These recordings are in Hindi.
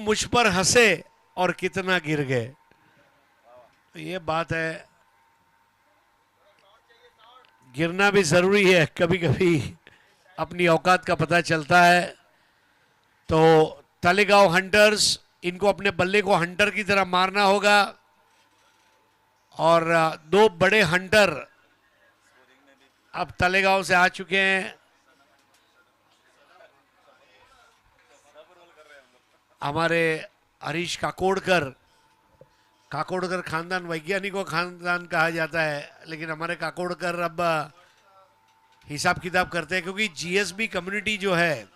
मुझ पर हंसे और कितना गिर गए। तो ये बात है, गिरना भी जरूरी है, कभी कभी अपनी औकात का पता चलता है। तो तलेगांव हंटर्स, इनको अपने बल्ले को हंटर की तरह मारना होगा। और दो बड़े हंटर अब तलेगांव से आ चुके हैं। हमारे हरीश काकोड़कर, काकोड़कर खानदान वैज्ञानिकों खानदान कहा जाता है, लेकिन हमारे काकोड़कर अब हिसाब किताब करते हैं, क्योंकि जीएसबी कम्युनिटी जो है,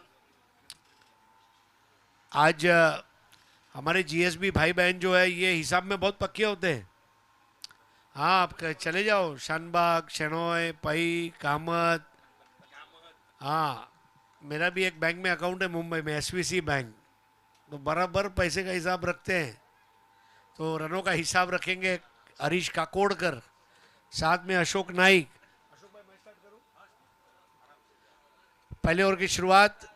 आज हमारे जीएसबी भाई बहन जो है ये हिसाब में बहुत पक्के होते हैं। हाँ, आप चले जाओ शानबाग, शेनॉय, पई, कामत। हाँ, मेरा भी एक बैंक में अकाउंट है मुंबई में, एसवीसी बैंक। तो बराबर पैसे का हिसाब रखते हैं। तो रनों का हिसाब रखेंगे हरीश काकोड़कर, साथ में अशोक नाइक। पहले ओवर की शुरुआत,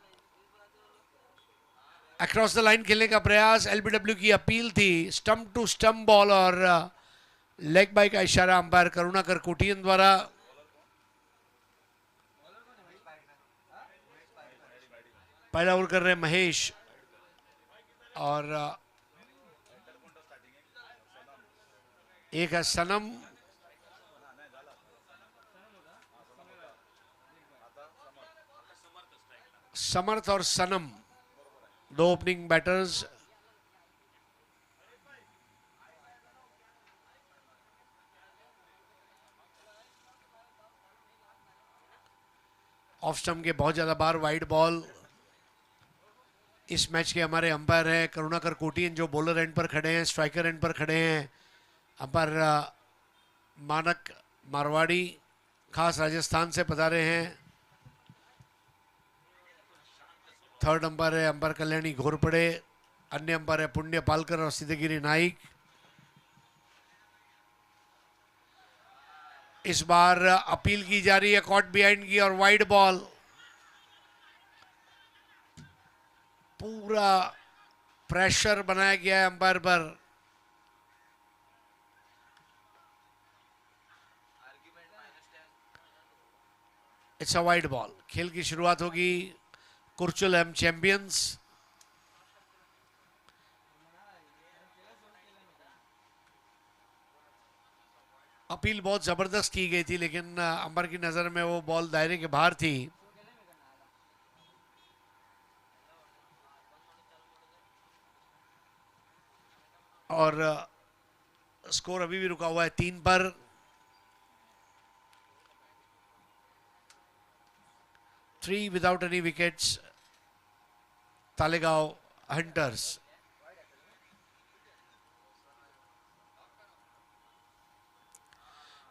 अक्रॉस द लाइन खेलने का प्रयास, एलबीडब्ल्यू की अपील थी, स्टंप टू स्टंप बॉल और लेग बाई का इशारा अंपायर करुणाकर कोटियन द्वारा। पहला ओवर कर रहे महेश और एक है सनम। समर्थ और सनम, दो ओपनिंग बैटर्स। ऑफ स्टंप के बहुत ज्यादा बार वाइड बॉल। इस मैच के हमारे अंपायर हैं करुणाकर कोटियन, जो बॉलर एंड पर खड़े हैं, स्ट्राइकर एंड पर खड़े हैं। अंपायर मानक मारवाड़ी, खास राजस्थान से पधारे हैं। थर्ड अंपायर है अंपायर कल्याणी घोरपड़े, अन्य अंपायर है पुण्य पालकर और सिद्धगिरी नाइक। इस बार अपील की जा रही है कॉट बिहाइंड की और वाइड बॉल। पूरा प्रेशर बनाया गया है अंपायर पर। It's a wide ball. खेल की शुरुआत होगी कुर्चुल एम चैंपियंस। अपील बहुत जबरदस्त की गई थी, लेकिन अंबर की नजर में वो बॉल दायरे के बाहर थी। और स्कोर अभी भी रुका हुआ है 3 पर। Three without any wickets, Talegaon hunters.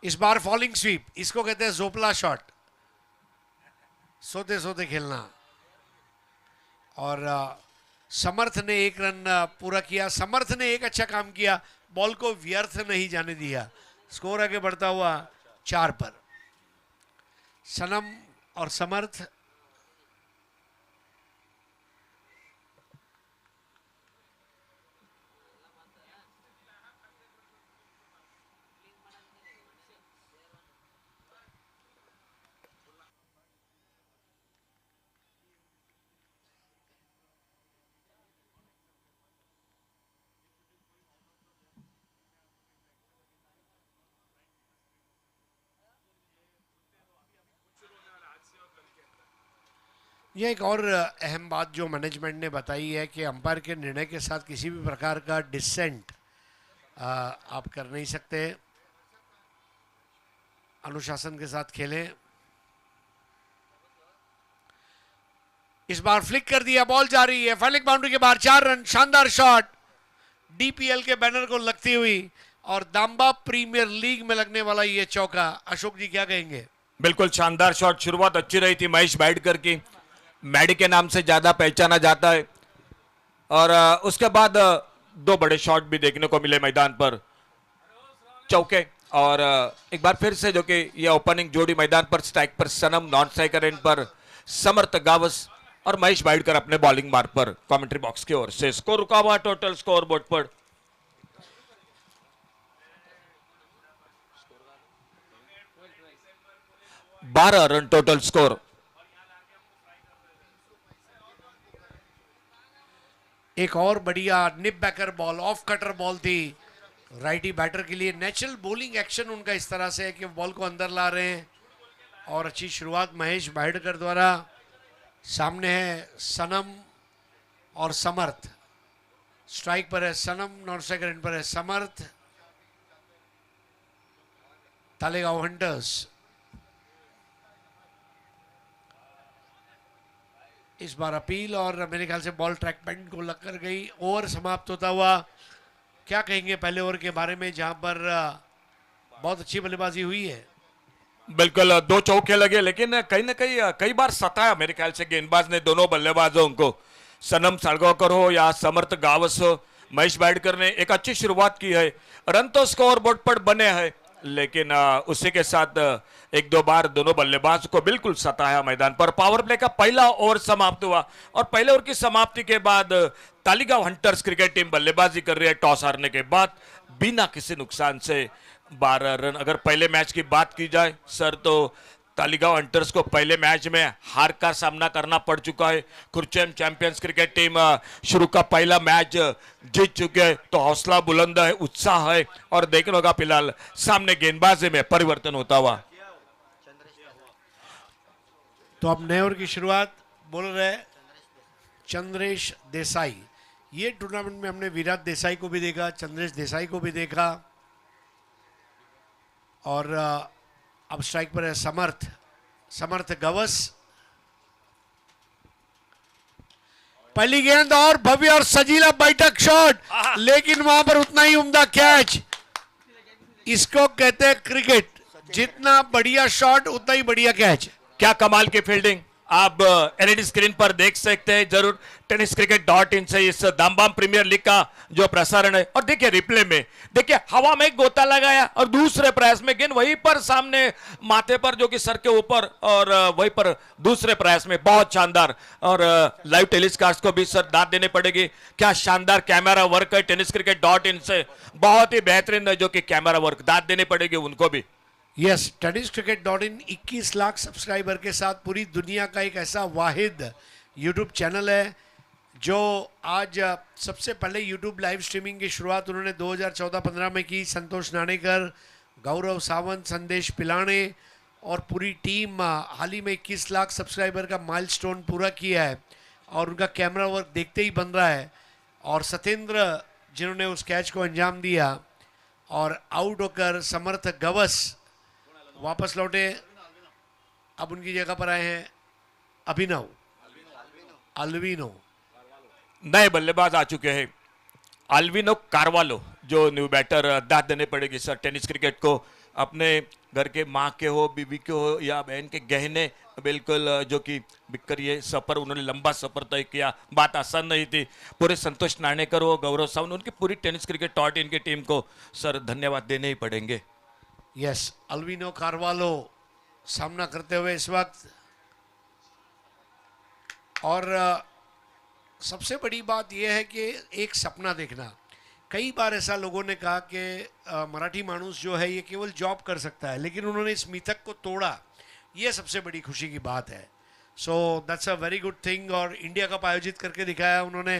इस बार फॉलिंग स्वीप, इसको कहते हैं जोपला शॉट, सोते सोते खेलना। और समर्थ ने एक रन पूरा किया। समर्थ ने एक अच्छा काम किया, बॉल को व्यर्थ नहीं जाने दिया। स्कोर आगे बढ़ता हुआ 4 पर। सनम और समर्थ। यह एक और अहम बात जो मैनेजमेंट ने बताई है कि अंपायर के निर्णय के साथ किसी भी प्रकार का डिसेंट आप कर नहीं सकते। अनुशासन के साथ खेलें। इस बार फ्लिक कर दिया, बॉल जा रही है फैलिक बाउंड्री के बाहर, 4 रन। शानदार शॉट, डीपीएल के बैनर को लगती हुई और दाम्बा प्रीमियर लीग में लगने वाला ये चौका। अशोक जी क्या कहेंगे? बिल्कुल शानदार शॉट, शुरुआत अच्छी रही थी महेश बैडकर की, मैडी के नाम से ज्यादा पहचाना जाता है। और उसके बाद दो बड़े शॉट भी देखने को मिले मैदान पर, चौके। और एक बार फिर से जो कि ये ओपनिंग जोड़ी मैदान पर, स्ट्राइक पर सनम, नॉन स्ट्राइकर एंड पर समर्थ गावस और महेश बाइडकर अपने बॉलिंग मार्ग पर कमेंट्री बॉक्स की ओर से स्कोर रुका हुआ टोटल स्कोर बोर्ड पर 12 रन टोटल स्कोर। एक और बढ़िया nip backer ball, off cutter ball थी राइटी बैटर के लिए। नेचुरल बॉलिंग एक्शन उनका इस तरह से है कि बॉल को अंदर ला रहे हैं और अच्छी शुरुआत महेश बाइडकर द्वारा। सामने है सनम और समर्थ, स्ट्राइक पर है सनम, नॉन स्ट्राइक एंड पर है समर्थ। तालेगांव हंटर्स इस बार अपील और मेरे ख्याल से बॉल ट्रैक पैंट को लग कर गई। ओवर समाप्त होता हुआ, क्या कहेंगे पहले ओवर के बारे में जहां पर बहुत अच्छी बल्लेबाजी हुई है? बिल्कुल 2 चौके लगे, लेकिन कहीं ना कहीं कई बार सताया मेरे ख्याल से गेंदबाज ने दोनों बल्लेबाजों को, सनम सालगांवकर हो या समर्थ गावस हो। महेश बाइडकर ने एक अच्छी शुरुआत की है, रन तो स्कोर बोर्ड पर बने हैं, लेकिन उसी के साथ 1-2 बार दोनों बल्लेबाज को बिल्कुल सताया मैदान पर। पावर प्ले का पहला ओवर समाप्त हुआ और पहले ओवर की समाप्ति के बाद तालिगांव हंटर्स क्रिकेट टीम बल्लेबाजी कर रही है टॉस हारने के बाद बिना किसी नुकसान से 12 रन। अगर पहले मैच की बात की जाए सर, तो तालिगांव हंटर्स को पहले मैच में हार का सामना करना पड़ चुका है। खुर्चेम चैंपियंस क्रिकेट टीम शुरू का पहला मैच जीत चुके हैं, तो हौसला बुलंद है, उत्साह है और देखना होगा फिलहाल सामने गेंदबाजी में परिवर्तन होता हुआ। तो अब नए ओवर की शुरुआत बोल रहे चंद्रेश देसाई। ये टूर्नामेंट में हमने विराट देसाई को भी देखा, चंद्रेश देसाई को भी देखा और अब स्ट्राइक पर है समर्थ गवस। पहली गेंद और भव्य और सजीला बैठक शॉट, लेकिन वहां पर उतना ही उम्दा कैच। इसको कहते हैं क्रिकेट, जितना बढ़िया शॉट उतना ही बढ़िया कैच। क्या कमाल की फील्डिंग आप एलईडी स्क्रीन पर देख सकते हैं जरूर। tenniscricket.in से इस दामबाम प्रीमियर लीग का जो प्रसारण है, और देखिए रिप्ले में देखिए हवा में एक गोता लगाया और दूसरे प्रयास में गेंद वहीं पर सामने माथे पर जो कि सर के ऊपर, और वहीं पर दूसरे प्रयास में बहुत शानदार। और लाइव टेलीकास्ट को भी सर दाद देने पड़ेगी, क्या शानदार कैमरा वर्क है tenniscricket.in से, बहुत ही बेहतरीन है जो कि कैमरा वर्क, दाद देने पड़ेगी उनको भी। यस, tenniscricket.in 21 लाख सब्सक्राइबर के साथ पूरी दुनिया का एक ऐसा वाहिद यूट्यूब चैनल है जो आज सबसे पहले यूट्यूब लाइव स्ट्रीमिंग की शुरुआत उन्होंने 2014-15 में की। संतोष नानेकर, गौरव सावंत, संदेश पिलाने और पूरी टीम हाल ही में 21 लाख सब्सक्राइबर का माइलस्टोन पूरा किया है और उनका कैमरा वर्क देखते ही बन रहा है। और सत्येंद्र जिन्होंने उस कैच को अंजाम दिया और आउट होकर समर्थ गवस वापस लौटे। अब उनकी जगह पर आए हैं अल्विनो। नए बल्लेबाज आ चुके हैं, अल्विनो कार्वालो, जो न्यू बैटर। दाद देने पड़ेगी सर टेनिस क्रिकेट को, अपने घर के माँ के हो, बीवी के हो या बहन के गहने बिल्कुल जो कि बिककर ये सफर, उन्होंने लंबा सफर तय किया, बात आसान नहीं थी। पूरे संतोष नानेकर हो, गौरव सावंत, उनकी पूरी tenniscricket.in की टीम को सर धन्यवाद देने ही पड़ेंगे। यस, अल्विनो कार्वालो सामना करते हुए इस वक्त। और सबसे बड़ी बात यह है कि एक सपना देखना। कई बार ऐसा लोगों ने कहा कि मराठी मानुस जो है ये केवल जॉब कर सकता है, लेकिन उन्होंने इस मिथक को तोड़ा, ये सबसे बड़ी खुशी की बात है। So that's a very good thing. और इंडिया कप आयोजित करके दिखाया उन्होंने,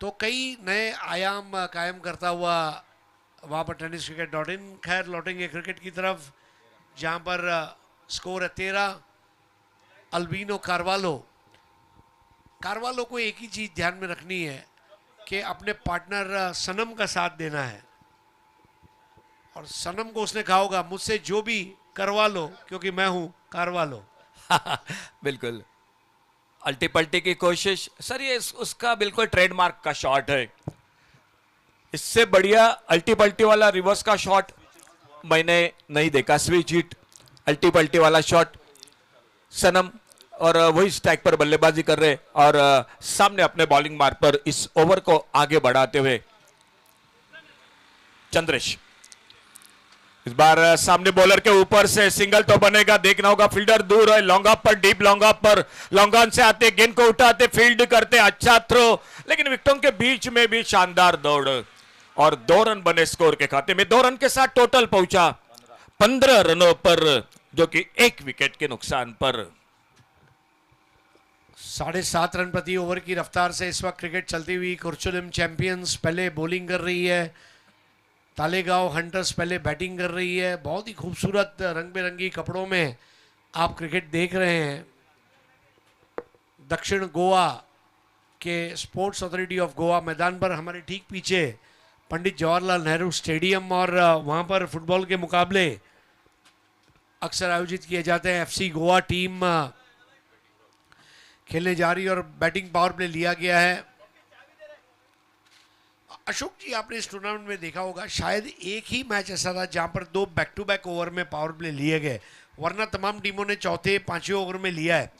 तो कई नए आयाम कायम करता हुआ वहाँ पर tenniscricket.in। खैर लौटेंगे क्रिकेट की तरफ जहाँ पर स्कोर है 13। अल्बिनो कार्वालो को एक ही चीज़ ध्यान में रखनी है कि अपने पार्टनर सनम का साथ देना है और सनम को उसने कहा होगा मुझसे जो भी करवा लो क्योंकि मैं हूँ कार्वालो। बिल्कुल अल्टी पल्टी की कोशिश सर, ये उसका बिल्कुल ट्रेडमार्क का शॉट है। इससे बढ़िया अल्टी पल्टी वाला रिवर्स का शॉट मैंने नहीं देखा। स्विच हिट अल्टी पल्टी वाला शॉट, सनम और वही स्ट्राइक पर बल्लेबाजी कर रहे और सामने अपने बॉलिंग मार्ग पर इस ओवर को आगे बढ़ाते हुए चंद्रेश। इस बार सामने बॉलर के ऊपर से सिंगल तो बनेगा, देखना होगा। फील्डर दूर है, लॉन्ग ऑफ पर, डीप लॉन्ग ऑफ पर, लॉन्ग ऑन से आते, गेंद को उठाते, फील्ड करते, अच्छा थ्रो, लेकिन विकेटों के बीच में भी शानदार दौड़ और 2 रन बने स्कोर के खाते में। 2 रन के साथ टोटल पहुंचा 15 रनों पर, जो कि 1 विकेट के नुकसान पर। 7.5 रन प्रति ओवर की रफ्तार से इस वक्त क्रिकेट चलती हुई कुर्चुलम चैंपियंस पहले बॉलिंग कर रही है, तालेगांव हंटर्स पहले बैटिंग कर रही है। बहुत ही खूबसूरत रंग बिरंगी कपड़ों में आप क्रिकेट देख रहे हैं। दक्षिण गोवा के स्पोर्ट्स अथॉरिटी ऑफ गोवा मैदान पर हमारे ठीक पीछे पंडित जवाहरलाल नेहरू स्टेडियम, और वहाँ पर फुटबॉल के मुकाबले अक्सर आयोजित किए जाते हैं। एफसी गोवा टीम खेलने जा रही है और बैटिंग पावर प्ले लिया गया है। अशोक जी, आपने इस टूर्नामेंट में देखा होगा शायद एक ही मैच ऐसा था जहां पर 2 बैक टू बैक ओवर में पावर प्ले लिए गए, वरना तमाम टीमों ने चौथे पांचवें ओवर में लिया है।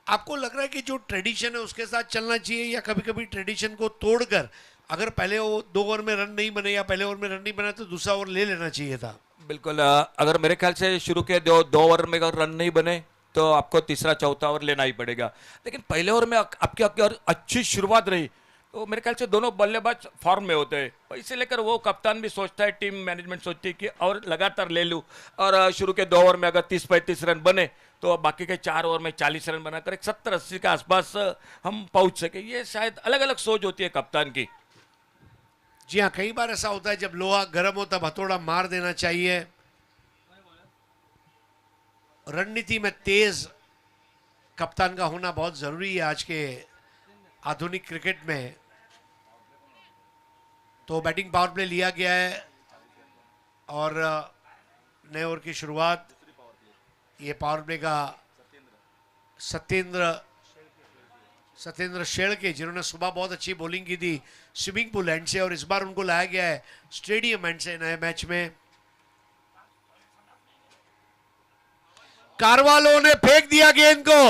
आपको लग रहा है कि जो ट्रेडिशन है उसके साथ चलना चाहिए, या कभी कभी ट्रेडिशन को तोड़कर अगर पहले वो 2 ओवर में रन नहीं बने या पहले ओवर में रन नहीं बना तो दूसरा ओवर ले लेना चाहिए था? बिल्कुल, अगर मेरे ख्याल से शुरू के 2 ओवर में अगर रन नहीं बने तो आपको तीसरा चौथा ओवर लेना ही पड़ेगा। लेकिन पहले ओवर में आपकी अच्छी शुरुआत रही तो मेरे ख्याल से दोनों बल्लेबाज फॉर्म में होते हैं, इसे लेकर वो कप्तान भी सोचता है, टीम मैनेजमेंट सोचती है कि और लगातार ले लूँ, और शुरू के 2 ओवर में अगर 30-35 रन बने तो बाकी के 4 ओवर में 40 रन बनाकर एक 70-80 के आसपास हम पहुंच सके। ये शायद अलग अलग सोच होती है कप्तान की। जी हाँ, कई बार ऐसा होता है जब लोहा गर्म हो तब हथौड़ा मार देना चाहिए। रणनीति में तेज कप्तान का होना बहुत जरूरी है आज के आधुनिक क्रिकेट में। तो बैटिंग पावर प्ले लिया गया है और नए ओवर की शुरुआत ये पावर प्ले का सत्येंद्र शेड़के, जिन्होंने सुबह बहुत अच्छी बॉलिंग की थी स्विमिंग पूल एंड से, और इस बार उनको लाया गया है स्टेडियम एंड से नए मैच में। कारवालो ने फेंक दिया गेंद को।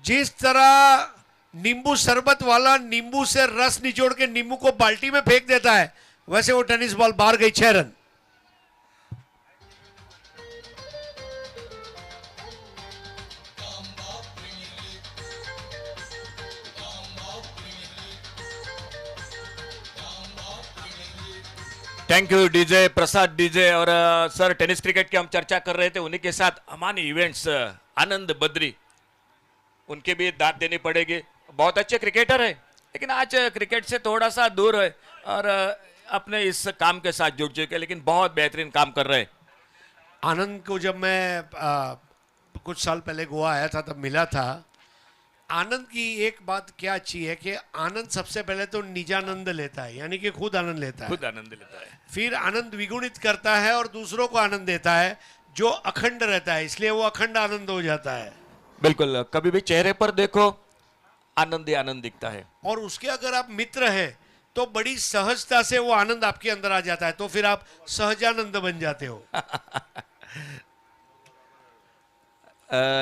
जिस तरह नींबू शरबत वाला नींबू से रस निचोड़ के नींबू को बाल्टी में फेंक देता है, वैसे वो टेनिस बॉल बाहर गई। 6 run. Thank you DJ Prasad DJ. और सर, टेनिस क्रिकेट की हम चर्चा कर रहे थे, उन्हीं के साथ हमारे इवेंट्स आनंद बद्री, उनके भी दाद देनी पड़ेगी। बहुत अच्छे क्रिकेटर है लेकिन आज क्रिकेट से थोड़ा सा दूर है और अपने इस काम के साथ जुड़ चुके हैं, लेकिन बहुत बेहतरीन काम कर रहे हैं। आनंद को जब मैं कुछ साल पहले गोवा आया था तब मिला था। आनंद की एक बात क्या अच्छी है कि आनंद सबसे पहले तो निजानंद लेता है, यानी कि खुद आनंद लेता है, खुद आनंद लेता है, फिर आनंद विगुणित करता है और दूसरों को आनंद देता है, जो अखंड रहता है, इसलिए वो अखंड आनंद हो जाता है। बिल्कुल, कभी भी चेहरे पर देखो आनंद ही आनंद दिखता है। और उसके अगर आप मित्र हैं तो बड़ी सहजता से वो आनंद आपके अंदर आ जाता है, तो फिर आप सहजानंद बन जाते हो।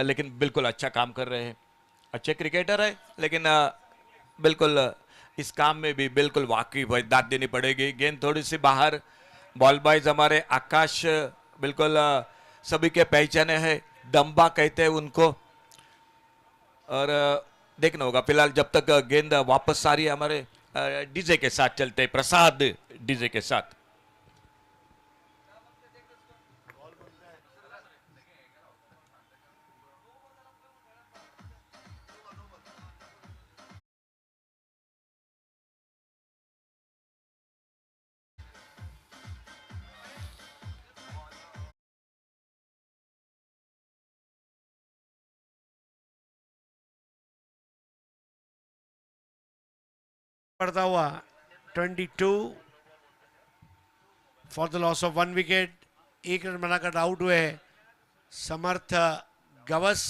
लेकिन बिल्कुल अच्छा काम कर रहे हैं, अच्छे क्रिकेटर है, लेकिन बिल्कुल इस काम में भी बिल्कुल वाकिफ है, दाद देनी पड़ेगी। गेंद थोड़ी सी बाहर, बॉल बॉयज हमारे आकाश बिल्कुल सभी के पहचाने हैं, डम्बा कहते हैं उनको, और देखना होगा फिलहाल जब तक गेंद वापस आ रही है। हमारे डीजे के साथ चलते हैं, प्रसाद डीजे के साथ। पड़ता हुआ 22 for the loss of 1 wicket. 1 run बनाकर आउट हुए समर्थ गवस।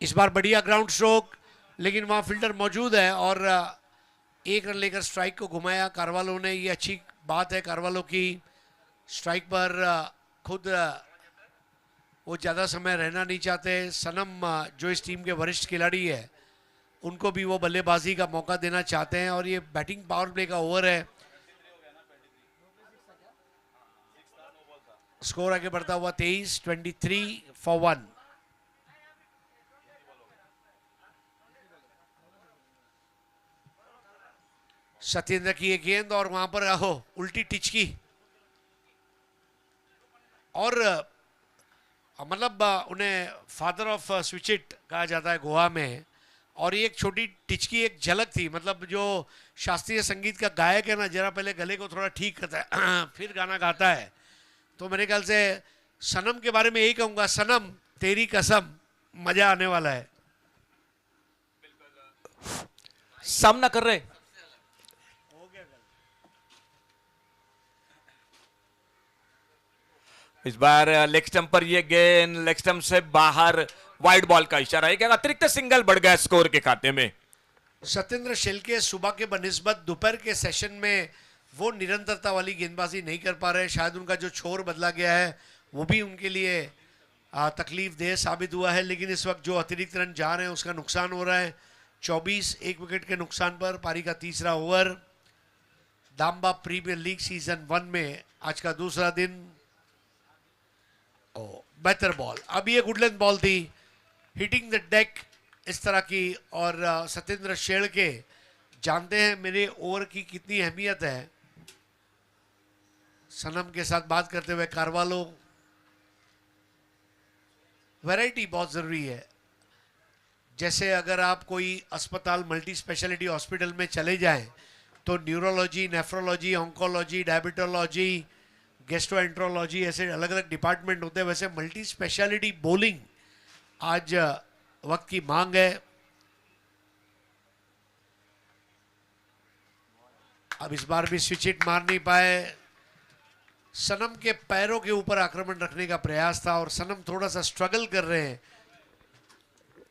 इस बार बढ़िया ग्राउंड स्ट्रोक, लेकिन वहां फील्डर मौजूद है और 1 रन लेकर स्ट्राइक को घुमाया कारवालो ने। ये अच्छी बात है कारवालो की। स्ट्राइक पर खुद वो ज़्यादा समय रहना नहीं चाहते। सनम जो इस टीम के वरिष्ठ खिलाड़ी है, उनको भी वो बल्लेबाजी का मौका देना चाहते हैं, और ये बैटिंग पावर प्ले का ओवर है। स्कोर आगे बढ़ता हुआ 23 फॉर 1। सत्येंद्र की एक गेंद और वहां पर आहो उल्टी टिचकी और मतलब उन्हें फादर ऑफ स्विच इट कहा जाता है गोवा में। और ये एक छोटी टिचकी एक झलक थी, मतलब जो शास्त्रीय संगीत का गायक है ना, जरा पहले गले को थोड़ा ठीक करता है फिर गाना गाता है। तो मेरे ख्याल से सनम के बारे में यही कहूंगा, सनम तेरी कसम, मजा आने वाला है। सामना कर रहे इस बार लेग स्टंप पर ये गेंद लेग स्टंप से बाहर, वाइड बॉल का इशारा है कि अतिरिक्त सिंगल बढ़ गया स्कोर के खाते में। सत्येंद्र शेलके सुबह के बनिस्बत दोपहर के सेशन में वो निरंतरता वाली गेंदबाजी नहीं कर पा रहे। शायद उनका जो छोर बदला गया है वो भी उनके लिए तकलीफ देह साबित हुआ है। लेकिन इस वक्त जो अतिरिक्त रन जा रहे हैं उसका नुकसान हो रहा है। 24 एक विकेट के नुकसान पर पारी का तीसरा ओवर। दाम्बा प्रीमियर लीग सीजन 1 में आज का दूसरा दिन। बेहतर बॉल, अब ये गुडलेंथ बॉल थी, हिटिंग द डेक इस तरह की। और सत्येंद्र शेलके जानते हैं मेरे ओवर की कितनी अहमियत है। सनम के साथ बात करते हुए कारवालो, वैरायटी बहुत जरूरी है। जैसे अगर आप कोई अस्पताल मल्टी स्पेशलिटी हॉस्पिटल में चले जाएं तो न्यूरोलॉजी, नेफ्रोलॉजी, ऑन्कोलॉजी, डायबिटोलॉजी, गेस्ट्रोएंट्रोलॉजी ऐसे अलग अलग डिपार्टमेंट होते हैं। वैसे मल्टी स्पेशलिटी बॉलिंग आज वक्त की मांग है। अब इस बार भी स्विच हिट मार नहीं पाए। सनम के पैरों के ऊपर आक्रमण रखने का प्रयास था और सनम थोड़ा सा स्ट्रगल कर रहे हैं।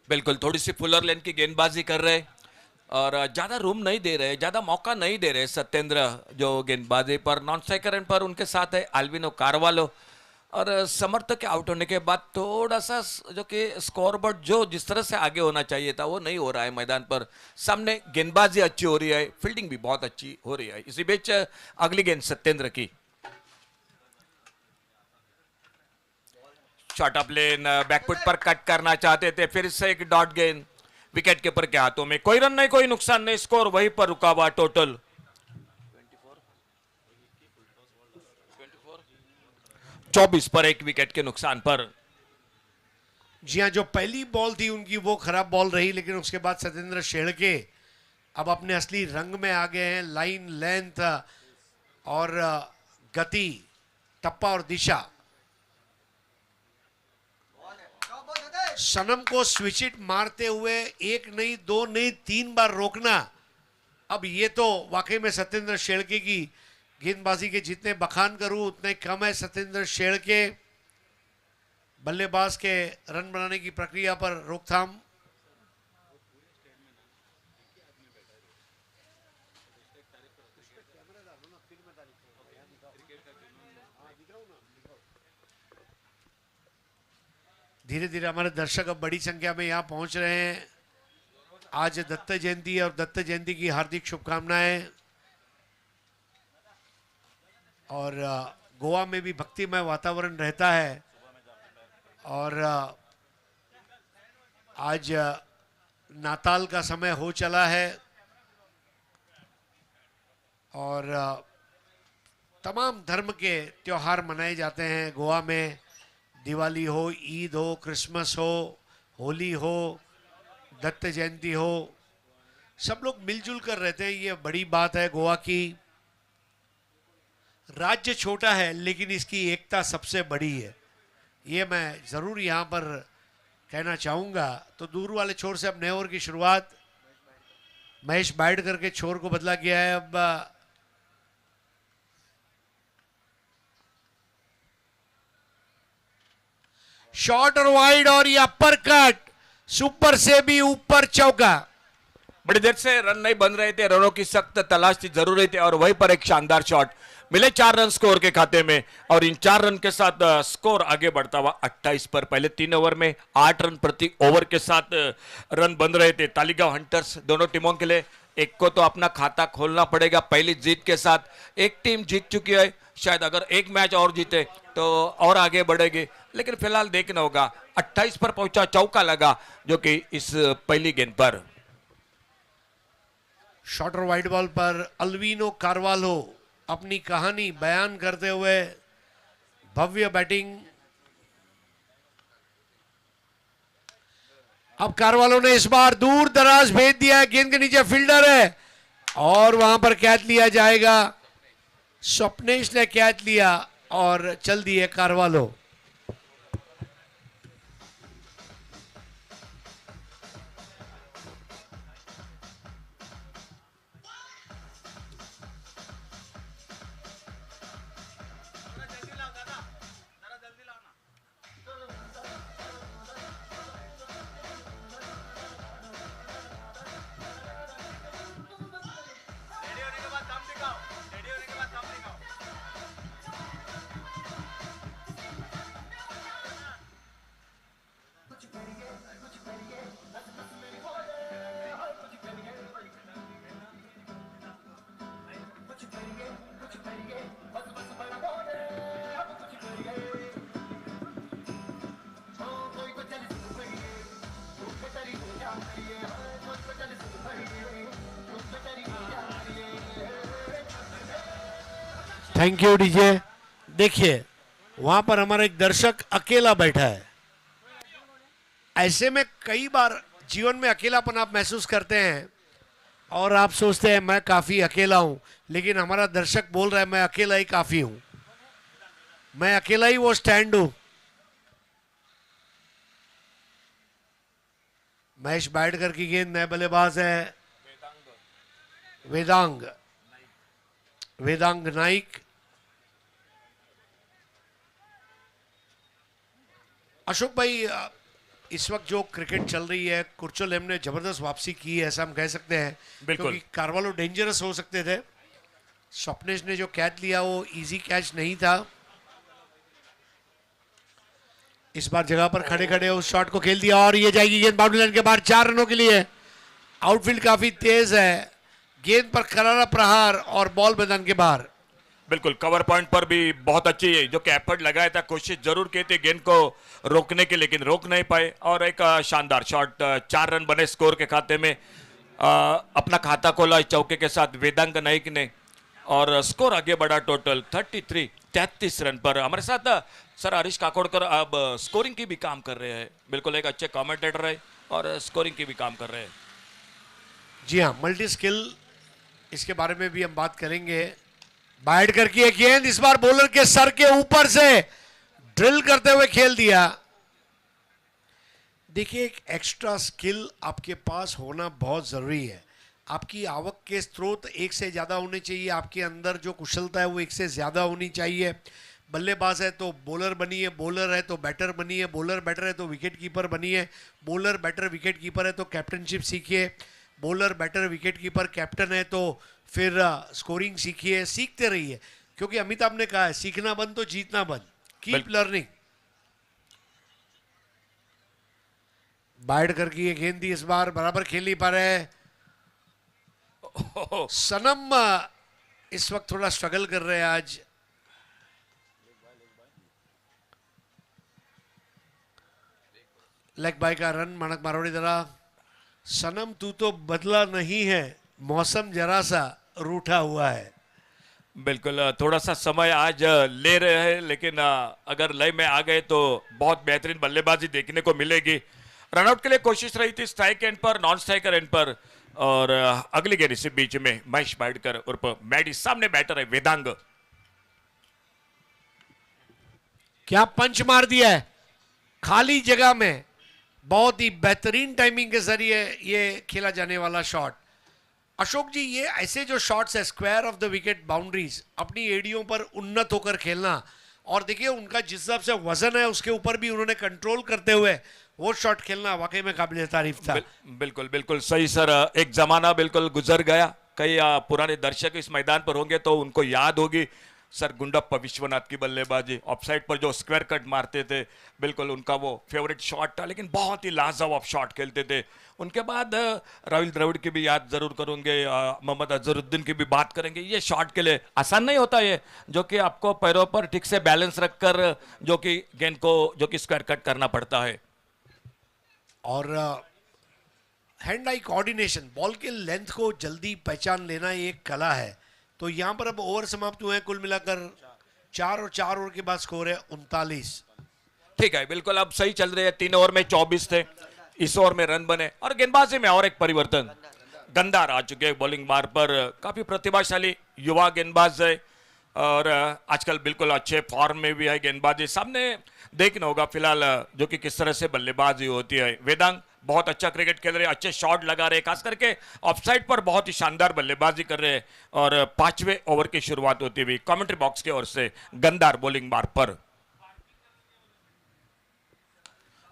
बिल्कुल, थोड़ी सी फुलर लेन की गेंदबाजी कर रहे और ज्यादा रूम नहीं दे रहे, ज्यादा मौका नहीं दे रहे सत्येंद्र जो गेंदबाजी पर। नॉन स्ट्राइकर एंड पर उनके साथ है अल्विनो कारवालो। और समर्थक के आउट होने के बाद थोड़ा सा जो कि स्कोरबोर्ड जो जिस तरह से आगे होना चाहिए था वो नहीं हो रहा है मैदान पर। सामने गेंदबाजी अच्छी हो रही है, फील्डिंग भी बहुत अच्छी हो रही है। इसी बीच अगली गेंद सत्येंद्र की, शॉर्ट ऑफ लेन, बैकफुट पर कट करना चाहते थे, फिर से एक डॉट गेंद विकेट कीपर के हाथों में। कोई रन नहीं, कोई नुकसान नहीं, स्कोर वहीं पर रुका हुआ। टोटल 24 पर एक विकेट के नुकसान पर। जी हाँ, जो पहली बॉल थी उनकी वो खराब बॉल रही, लेकिन उसके बाद सत्येंद्र शेलके अब अपने असली रंग में आ गए हैं। लाइन, लेंथ और गति, टप्पा और दिशा। सनम को स्विच हिट मारते हुए एक नहीं, दो नहीं, 3 बार रोकना, अब ये तो वाकई में सत्येंद्र शेलके की गेंदबाजी के जितने बखान करूं उतने कम है। सत्येंद्र शेलके बल्लेबाज के रन बनाने की प्रक्रिया पर रोकथाम। धीरे धीरे हमारे दर्शक अब बड़ी संख्या में यहाँ पहुंच रहे हैं। आज दत्त जयंती है और दत्त जयंती की हार्दिक शुभकामनाएं। और गोवा में भी भक्तिमय वातावरण रहता है। और आज नाताल का समय हो चला है और तमाम धर्म के त्योहार मनाए जाते हैं गोवा में। दिवाली हो, ईद हो, क्रिसमस हो, होली हो, दत्त जयंती हो, सब लोग मिलजुल कर रहते हैं। ये बड़ी बात है गोवा की। राज्य छोटा है लेकिन इसकी एकता सबसे बड़ी है, ये मैं जरूर यहाँ पर कहना चाहूंगा। तो दूर वाले छोर से अब नए ओवर की शुरुआत। महेश बाइड करके छोर को बदला गया है। अब शॉर्ट और वाइड और ये अपर कट, सुपर से भी ऊपर चौका। बड़ी देर से रन नहीं बन रहे थे, रनों की सख्त तलाश थी, जरूरी थी और वहीं पर एक शानदार शॉट मिले। 4 रन स्कोर के खाते में और इन 4 रन के साथ स्कोर आगे बढ़ता हुआ 28 पर। पहले 3 ओवर में 8 रन प्रति ओवर के साथ रन बन रहे थे। तालिगांव हंटर्स दोनों टीमों के लिए एक को तो अपना खाता खोलना पड़ेगा। पहली जीत के साथ एक टीम जीत चुकी है, शायद अगर एक मैच और जीते तो और आगे बढ़ेगी, लेकिन फिलहाल देखना होगा। 28 पर पहुंचा, चौका लगा जो कि इस पहली गेंद पर। शॉर्ट और वाइड बॉल पर अल्वीनो कार्वालो अपनी कहानी बयान करते हुए भव्य बैटिंग। अब कार्वालो ने इस बार दूर दराज भेज दिया है, गेंद के नीचे फील्डर है और वहां पर कैच लिया जाएगा। स्वप्नेश ने कैच लिया और चल दिए कार्वालो। Thank you DJ. देखिए वहां पर हमारा एक दर्शक अकेला बैठा है। ऐसे में कई बार जीवन में अकेलापन आप महसूस करते हैं और आप सोचते हैं मैं काफी अकेला हूं, लेकिन हमारा दर्शक बोल रहा है मैं अकेला ही काफी हूं, मैं अकेला ही वो स्टैंड हूं। महेश बाइडकर की गेंद, नए बल्लेबाज है वेदांग नाइक। अशोक भाई, इस वक्त जो क्रिकेट चल रही है, कुर्चोलेम ने जबरदस्त वापसी की है, ऐसा हम कह सकते हैं। बिल्कुल। क्योंकि कार्वालो डेंजरस हो सकते थे। स्वप्नेश ने जो कैच लिया वो इजी कैच नहीं था। इस बार जगह पर खड़े खड़े उस शॉट को खेल दिया और ये जाएगी गेंद बाउंड्री लाइन के बाहर 4 रनों के लिए। आउटफील्ड काफी तेज है, गेंद पर करारा प्रहार और बॉल मैदान के बाहर। बिल्कुल, कवर पॉइंट पर भी बहुत अच्छी जो कि एफर्ट लगाया था, कोशिश जरूर की थी गेंद को रोकने की, लेकिन रोक नहीं पाए और एक शानदार शॉट। 4 रन बने स्कोर के खाते में। अपना खाता खोला इस चौके के साथ वेदांग नाइक ने और स्कोर आगे बढ़ा टोटल 33 रन पर। हमारे साथ सर हरीश काकोड़कर अब स्कोरिंग की भी काम कर रहे हैं। बिल्कुल एक अच्छे कमेंटेटर है और स्कोरिंग की भी काम कर रहे हैं। जी हाँ, मल्टी स्किल, इसके बारे में भी हम बात करेंगे। बाइडकर की एक गेंद इस बार बॉलर के सर के ऊपर से ड्रिल करते हुए खेल दिया। देखिए, एक एक्स्ट्रा स्किल आपके पास होना बहुत जरूरी है। आपकी आवक के स्रोत एक से ज्यादा होने चाहिए, आपके अंदर जो कुशलता है वो एक से ज्यादा होनी चाहिए। बल्लेबाज है तो बॉलर बनिए, बॉलर है तो बैटर बनिए, बॉलर बैटर है तो विकेट कीपर बनिए, बॉलर बैटर विकेट कीपर है तो कैप्टनशिप सीखिए, bowler batter wicket keeper captain है तो फिर स्कोरिंग सीखिए, सीखते रहिए। क्योंकि अमिताभ ने कहा है सीखना बंद तो जीतना बंद, कीप लर्निंग। बाइडकर की ये गेंद थी, इस बार बराबर खेल नहीं पा रहे हैं। सनम इस वक्त थोड़ा स्ट्रगल कर रहे हैं आज। लेग बाय का रन माणक मारवाड़ी द्वारा। सनम तू तो बदला नहीं है, मौसम जरा सा रूठा हुआ है। बिल्कुल, थोड़ा सा समय आज ले रहे हैं, लेकिन अगर लय में आ गए तो बहुत बेहतरीन बल्लेबाजी देखने को मिलेगी। रनआउट के लिए कोशिश रही थी स्ट्राइक एंड पर, नॉन स्ट्राइकर एंड पर, और अगली गेंद इसी बीच में महेश बाइडकर उर्फ मैडी, सामने बैटर है वेदांग। क्या पंच मार दिया है खाली जगह में, बहुत ही बेहतरीन टाइमिंग के जरिए ये खेला जाने वाला शॉट। अशोक जी, ये ऐसे जो शॉट्स है square of the wicket boundaries, अपनी एडियों पर उन्नत होकर खेलना, और देखिए उनका जिस हिसाब से वजन है उसके ऊपर भी उन्होंने कंट्रोल करते हुए वो शॉट खेलना वाकई में काबिल तारीफ था। बिल्कुल बिल्कुल सही सर। एक जमाना बिल्कुल गुजर गया, कई पुराने दर्शक इस मैदान पर होंगे तो उनको याद होगी सर गुंडप्पा विश्वनाथ की बल्लेबाजी, ऑफसाइड पर जो स्क्वायर कट मारते थे, बिल्कुल उनका वो फेवरेट शॉट था, लेकिन बहुत ही लाजवाब शॉट खेलते थे। उनके बाद राहुल द्रविड़ की भी याद जरूर करूंगे, मोहम्मद अजहरुद्दीन की भी बात करेंगे। ये शॉट के लिए आसान नहीं होता, ये जो कि आपको पैरों पर ठीक से बैलेंस रखकर जो कि गेंद को जो कि स्क्वायर कट करना पड़ता है। और हैंड आई कोऑर्डिनेशन, बॉल के लेंथ को जल्दी पहचान लेना ये एक कला है। तो यहाँ पर अब ओवर समाप्त हुए हैं, कुल मिलाकर 4 और 4 ओवर के बाद स्कोर है 39। ठीक है, बिल्कुल अब सही चल रहे हैं। 3 ओवर में 24 थे, इस ओवर में रन बने। और गेंदबाजी में और एक परिवर्तन, गंदार आ चुके हैं बॉलिंग मार पर। काफी प्रतिभाशाली युवा गेंदबाज है और आजकल बिल्कुल अच्छे फॉर्म में भी है। गेंदबाजी सामने देखना होगा फिलहाल जो कि किस तरह से बल्लेबाजी होती है। वेदांग बहुत अच्छा क्रिकेट खेल रहे हैं, अच्छे शॉट लगा रहे हैं, खास करके ऑफसाइड पर बहुत ही शानदार बल्लेबाजी कर रहे हैं। और 5वें ओवर की शुरुआत होती हुई कमेंट्री बॉक्स की ओर से गंदार बॉलिंग मार पर।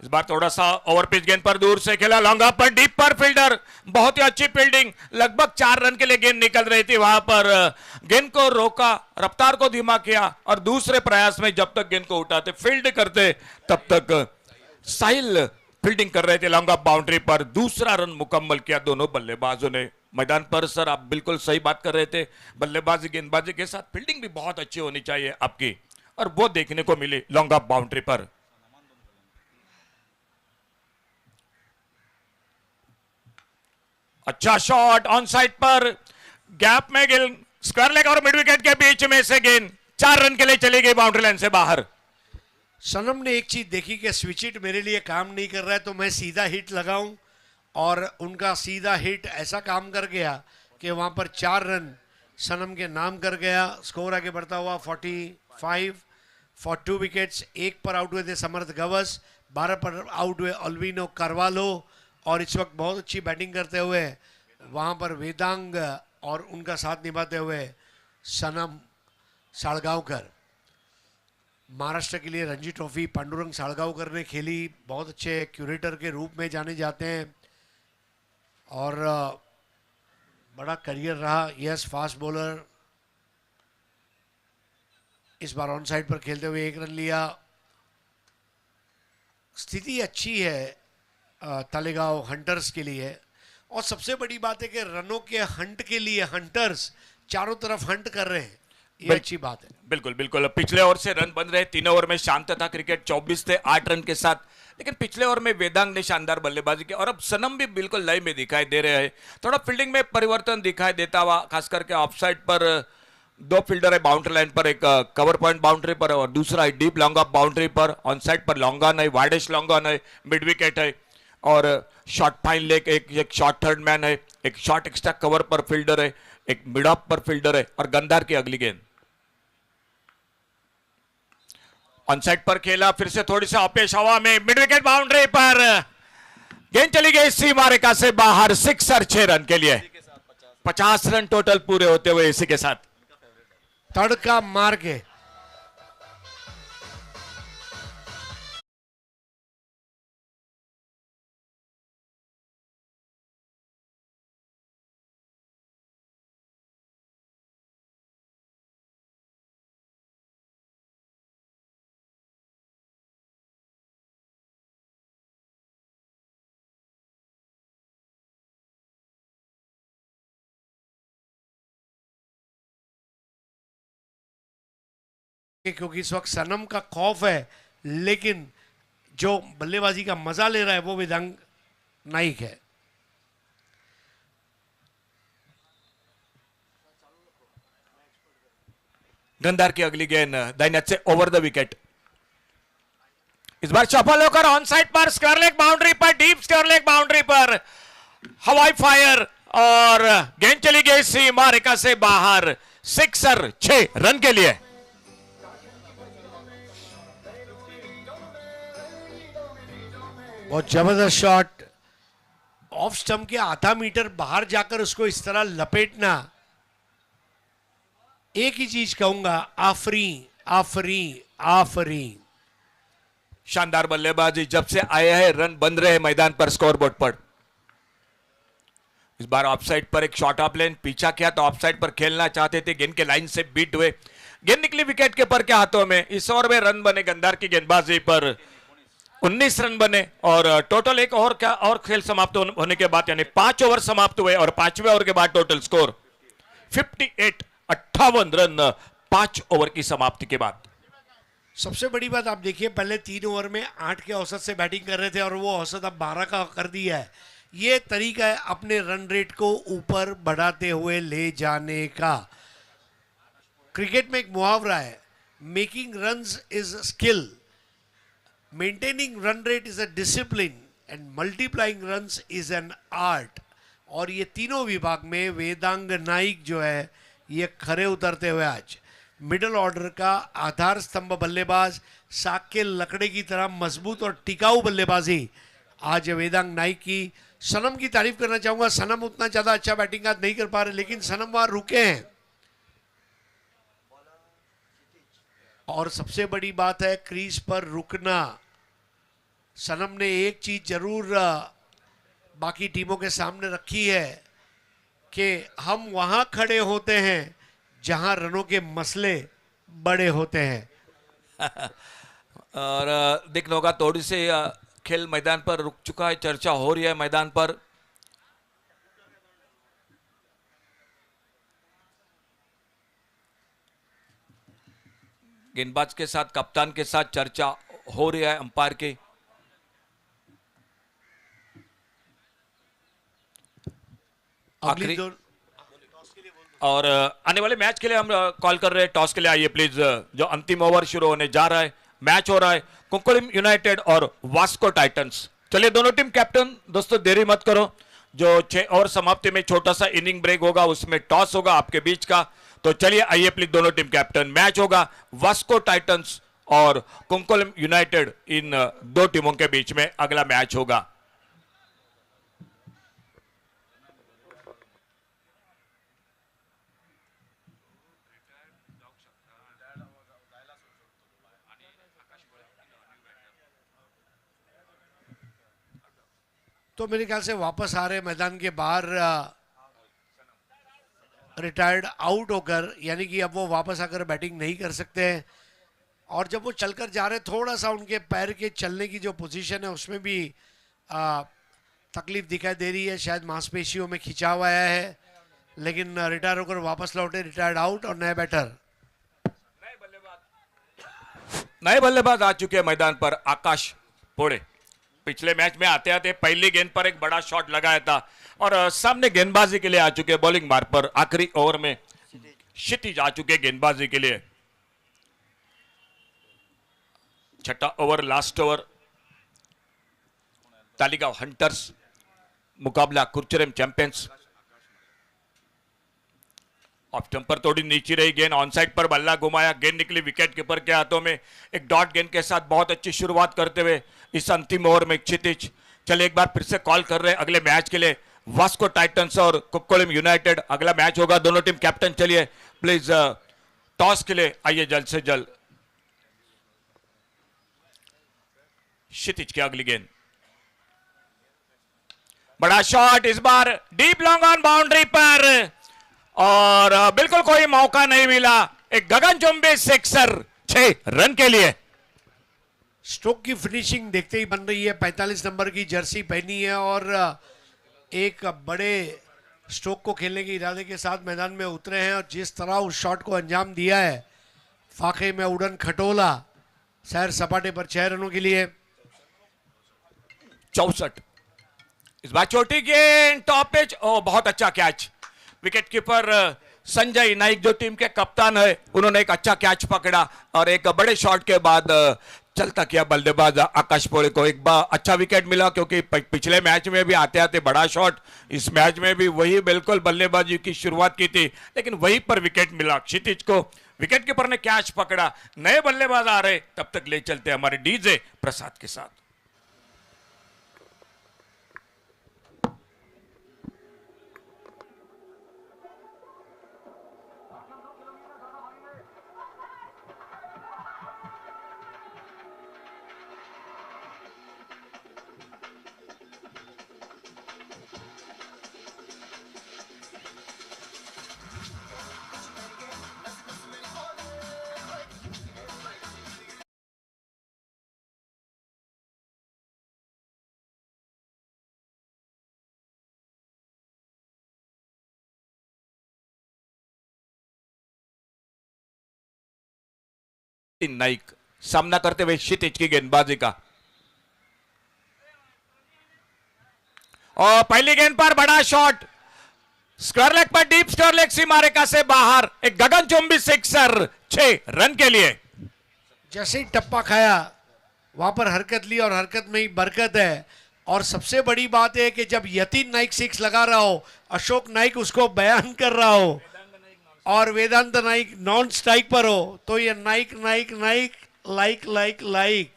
इस बार थोड़ा सा ओवर पिच गेंद पर दूर से खेला, लॉन्ग ऑफ पर डीप पर फील्डर, बहुत ही अच्छी फील्डिंग। लगभग 4 रन के लिए गेंद निकल रही थी, वहां पर गेंद को रोका, रफ्तार को धीमा किया और दूसरे प्रयास में जब तक गेंद को उठाते फील्ड करते तब तक साहिल फील्डिंग कर रहे थे लॉन्ग ऑफ बाउंड्री पर। दूसरा रन मुकम्मल किया दोनों बल्लेबाजों ने। मैदान पर सर आप बिल्कुल सही बात कर रहे थे, बल्लेबाजी गेंदबाजी के साथ फील्डिंग भी बहुत अच्छी होनी चाहिए आपकी, और वो देखने को मिली लॉन्ग ऑफ बाउंड्री पर। अच्छा शॉट ऑन साइड पर, गैप में गिल, स्क्वायर लेग और मिड विकेट के बीच में से गेंद 4 रन के लिए चली गई बाउंड्री लाइन से बाहर। सनम ने एक चीज देखी कि स्विच हिट मेरे लिए काम नहीं कर रहा है, तो मैं सीधा हिट लगाऊं, और उनका सीधा हिट ऐसा काम कर गया कि वहां पर 4 रन सनम के नाम कर गया। स्कोर आगे बढ़ता हुआ 45 फॉर 2 विकेट्स। 1 पर आउट हुए थे समर्थ गवस, 12 पर आउट हुए अल्विनो कार्वालो, और इस वक्त बहुत अच्छी बैटिंग करते हुए वहां पर वेदांग और उनका साथ निभाते हुए सनम साळगावकर। महाराष्ट्र के लिए रणजी ट्रॉफी पांडुरंग साळगावकर ने खेली, बहुत अच्छे क्यूरेटर के रूप में जाने जाते हैं और बड़ा करियर रहा। यस, फास्ट बॉलर, इस बार ऑन साइड पर खेलते हुए 1 रन लिया। स्थिति अच्छी है तालेगांव हंटर्स के लिए, और सबसे बड़ी बात है कि रनों के हंट के लिए हंटर्स चारों तरफ हंट कर रहे हैं, ये अच्छी बात है। बिल्कुल बिल्कुल, पिछले ओवर से रन बन रहे। 3 ओवर में शांत था क्रिकेट, 24 थे 8 रन के साथ, लेकिन पिछले ओवर में वेदांग ने शानदार बल्लेबाजी की और अब सनम भी बिल्कुल लय में दिखाई दे रहे हैं। थोड़ा फील्डिंग में परिवर्तन दिखाई देता हुआ, खास करके ऑफ साइड पर 2 फील्डर है बाउंड्री लाइन पर, एक कवर पॉइंट बाउंड्री पर और दूसरा है डीप लॉन्ग ऑफ बाउंड्री पर। ऑन साइड पर लॉन्ग ऑन है, वाइडेस्ट लॉन्ग ऑन है, मिड विकेट है और शॉर्ट फाइन लेग, एक शॉर्ट थर्ड मैन है, एक शॉर्ट एक्स्ट्रा कवर पर फील्डर है, एक मिड ऑफ पर फील्डर है और गंदार की अगली गेंद ऑन साइड पर खेला, फिर से थोड़ी सी अपेश हवा में, मिड विकेट बाउंड्री पर गेंद चली गई सीमा रेखा से बाहर। 6 और 6 रन के लिए 50 रन टोटल पूरे होते हुए इसी के साथ तड़का मार के क्योंकि इस वक्त सनम का खौफ है, लेकिन जो बल्लेबाजी का मजा ले रहा है वो वेदांग नाइक है। गंदार की अगली गेंद दाहिने हाथ से ओवर द विकेट। इस बार सफल होकर ऑन साइड पर स्क्वायर लेग बाउंड्री पर, डीप स्क्वायर लेग बाउंड्री पर हवाई फायर और गेंद चली गई सीमा रेखा से बाहर। 6 और 6 रन के लिए। बहुत जबरदस्त शॉट, ऑफ स्टंप के आधा मीटर बाहर जाकर उसको इस तरह लपेटना। एक ही चीज कहूंगा, आफरी आफरी आफरी। शानदार बल्लेबाजी, जब से आया है रन बन रहे हैं मैदान पर स्कोरबोर्ड पर। इस बार ऑफसाइड पर एक शॉट ऑफ लेन पीछा किया तो ऑफसाइड पर खेलना चाहते थे, गेंद के लाइन से बीट हुए, गेंद निकली विकेट कीपर के हाथों में। इस ओवर में रन बने गंधार की गेंदबाजी पर, 19 रन बने और टोटल एक ओवर का और खेल समाप्त होने के बाद यानी 5 ओवर समाप्त हुए और 5वें ओवर के बाद टोटल स्कोर 58, 58 रन 5 ओवर की समाप्ति के बाद। सबसे बड़ी बात आप देखिए, पहले 3 ओवर में 8 के औसत से बैटिंग कर रहे थे और वो औसत अब 12 का कर दिया है। ये तरीका है अपने रन रेट को ऊपर बढ़ाते हुए ले जाने का। क्रिकेट में एक मुहावरा है, making runs is skill, maintaining run rate is a discipline and multiplying runs is an art. और ये तीनों विभाग में वेदांग नाइक जो है ये खरे उतरते हुए आज मिडिल ऑर्डर का आधार स्तंभ बल्लेबाज, साग के लकड़े की तरह मजबूत और टिकाऊ बल्लेबाजी आज वेदांग नाइक की। सनम की तारीफ करना चाहूंगा, सनम उतना ज्यादा अच्छा बैटिंग आज नहीं कर पा रहे लेकिन सनम वहां रुके हैं। और सबसे बड़ी बात है क्रीज पर रुकना। सनम ने एक चीज जरूर बाकी टीमों के सामने रखी है कि हम वहां खड़े होते हैं जहां रनों के मसले बड़े होते हैं। और देखना होगा थोड़ी से खेल मैदान पर रुक चुका है, चर्चा हो रही है मैदान पर। गेंदबाज के साथ कप्तान के साथ चर्चा हो रही है अंपायर की। आखिरी और आने वाले मैच के लिए हम कॉल कर रहे हैं। टॉस के लिए आइए प्लीज। जो अंतिम ओवर शुरू होने जा रहा है, मैच हो रहा है कुंकुलिम यूनाइटेड और वास्को टाइटंस। चलिए दोनों टीम कैप्टन दोस्तों देरी मत करो। जो 6 ओवर समाप्ति में छोटा सा इनिंग ब्रेक होगा उसमें टॉस होगा आपके बीच का। तो चलिए आइए प्लीज दोनों टीम कैप्टन। मैच होगा वास्को टाइटंस और कुंकुलिम यूनाइटेड, इन दो टीमों के बीच में अगला मैच होगा। तो मेरे ख्याल से वापस आ रहे मैदान के बाहर रिटायर्ड आउट होकर, यानी कि अब वो वापस आकर बैटिंग नहीं कर सकते हैं। और जब वो चलकर जा रहे थोड़ा सा उनके पैर के चलने की जो पोजीशन है उसमें भी तकलीफ दिखाई दे रही है, शायद मांसपेशियों में खिंचाव आया है। लेकिन रिटायर होकर वापस लौटे, रिटायर्ड आउट और नए बैटर। नए बल्लेबाज आ चुके हैं मैदान पर, आकाश पोड़े। पिछले मैच में आते आते पहली गेंद पर एक बड़ा शॉट लगाया था और सामने गेंदबाजी के लिए आ चुके बॉलिंग मार्ग पर। आखिरी ओवर में क्षितिज आ चुके गेंदबाजी के लिए। छठा over, last over. Taleigao hunters मुकाबला कुरचरेम चैंपियंस। ऑफ स्टंप पर थोड़ी नीचे रही गेंद, ऑन साइड पर बल्ला घुमाया, गेंद निकली विकेट कीपर के हाथों में। एक डॉट गेंद के साथ बहुत अच्छी शुरुआत करते हुए इस अंतिम ओवर में क्षितिज। चले एक बार फिर से कॉल कर रहे हैं अगले मैच के लिए, वास्को टाइटंस और कुक्कोलिम यूनाइटेड अगला मैच होगा। दोनों टीम कैप्टन चलिए प्लीज टॉस के लिए आइए जल्द से जल्द। क्षितिज की अगली गेंद, बड़ा शॉट इस बार डीप लॉन्ग ऑन बाउंड्री पर और बिल्कुल कोई मौका नहीं मिला। एक गगनचुंबी सिक्सर 6 रन के लिए। स्ट्रोक की फिनिशिंग देखते ही बन रही है। 45 नंबर की जर्सी पहनी है और एक बड़े स्ट्रोक को खेलने के इरादे के साथ मैदान में उतरे हैं और जिस तरह उस शॉट को अंजाम दिया है, फाके में उड़न खटोला, सैर सपाटे पर 6 रनों के लिए। 64 इस बार छोटी गेंद टॉप पिच, ओ बहुत अच्छा catch. Wicket keeper Sanjay Naik जो टीम के कप्तान है उन्होंने एक अच्छा कैच पकड़ा और एक बड़े शॉट के बाद चलता किया बल्लेबाज आकाश पोड़े को। एक बार अच्छा विकेट मिला क्योंकि पिछले मैच में भी आते आते बड़ा शॉट, इस मैच में भी वही बिल्कुल बल्लेबाजी की शुरुआत की थी लेकिन वहीं पर विकेट मिला क्षितिज को। विकेट कीपर ने कैच पकड़ा। नए बल्लेबाज आ रहे, तब तक ले चलते हमारे डीजे प्रसाद के साथ। यतीन नाइक सामना करते हुए क्षितिज की गेंदबाजी का। और पहली गेंद पर बड़ा शॉट स्क्वायर लेग पर, डीप स्क्वायर लेग सीमा रेखा से बाहर, एक गगनचुंबी सिक्सर 6 रन के लिए। जैसे ही टप्पा खाया वहां पर हरकत ली और हरकत में ही बरकत है। और सबसे बड़ी बात है कि जब यतीन नाइक 6 लगा रहा हो, अशोक नाइक उसको बयान कर रहा हो और वेदांत नाइक नॉन स्ट्राइक पर हो, तो ये Naik Naik Naik like like like.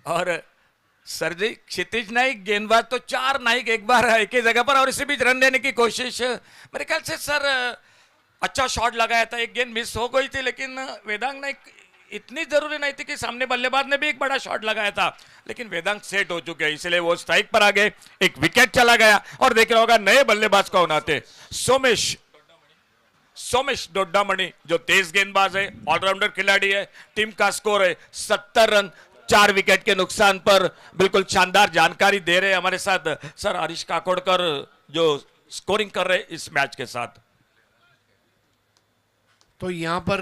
और सर जी, क्षितिज नाइक गेंदबाज तो 4 नाइक एक बार एक ही जगह पर, और इसी बीच रन देने की कोशिश। मेरे ख्याल से सर अच्छा शॉट लगाया था, एक गेंद मिस हो गई थी, लेकिन वेदांग नाइक इतनी जरूरी नहीं थी कि सामने बल्लेबाज ने भी एक बड़ा शॉट लगाया था, लेकिन वेदांग सेट हो चुके हैं, इसलिए वो स्ट्राइक पर आ गए। एक विकेट चला गया और देख रहा होगा नए बल्लेबाज कौन आते। सोमेश डोड्डामणि जो तेज गेंदबाज है, ऑलराउंडर खिलाड़ी है। टीम का स्कोर है 70 रन, 4 विकेट के नुकसान पर। बिल्कुल शानदार जानकारी दे रहे हैं हमारे साथ सर हरीश काकोडकर, जो स्कोरिंग कर रहे हैं इस मैच के साथ। तो यहाँ पर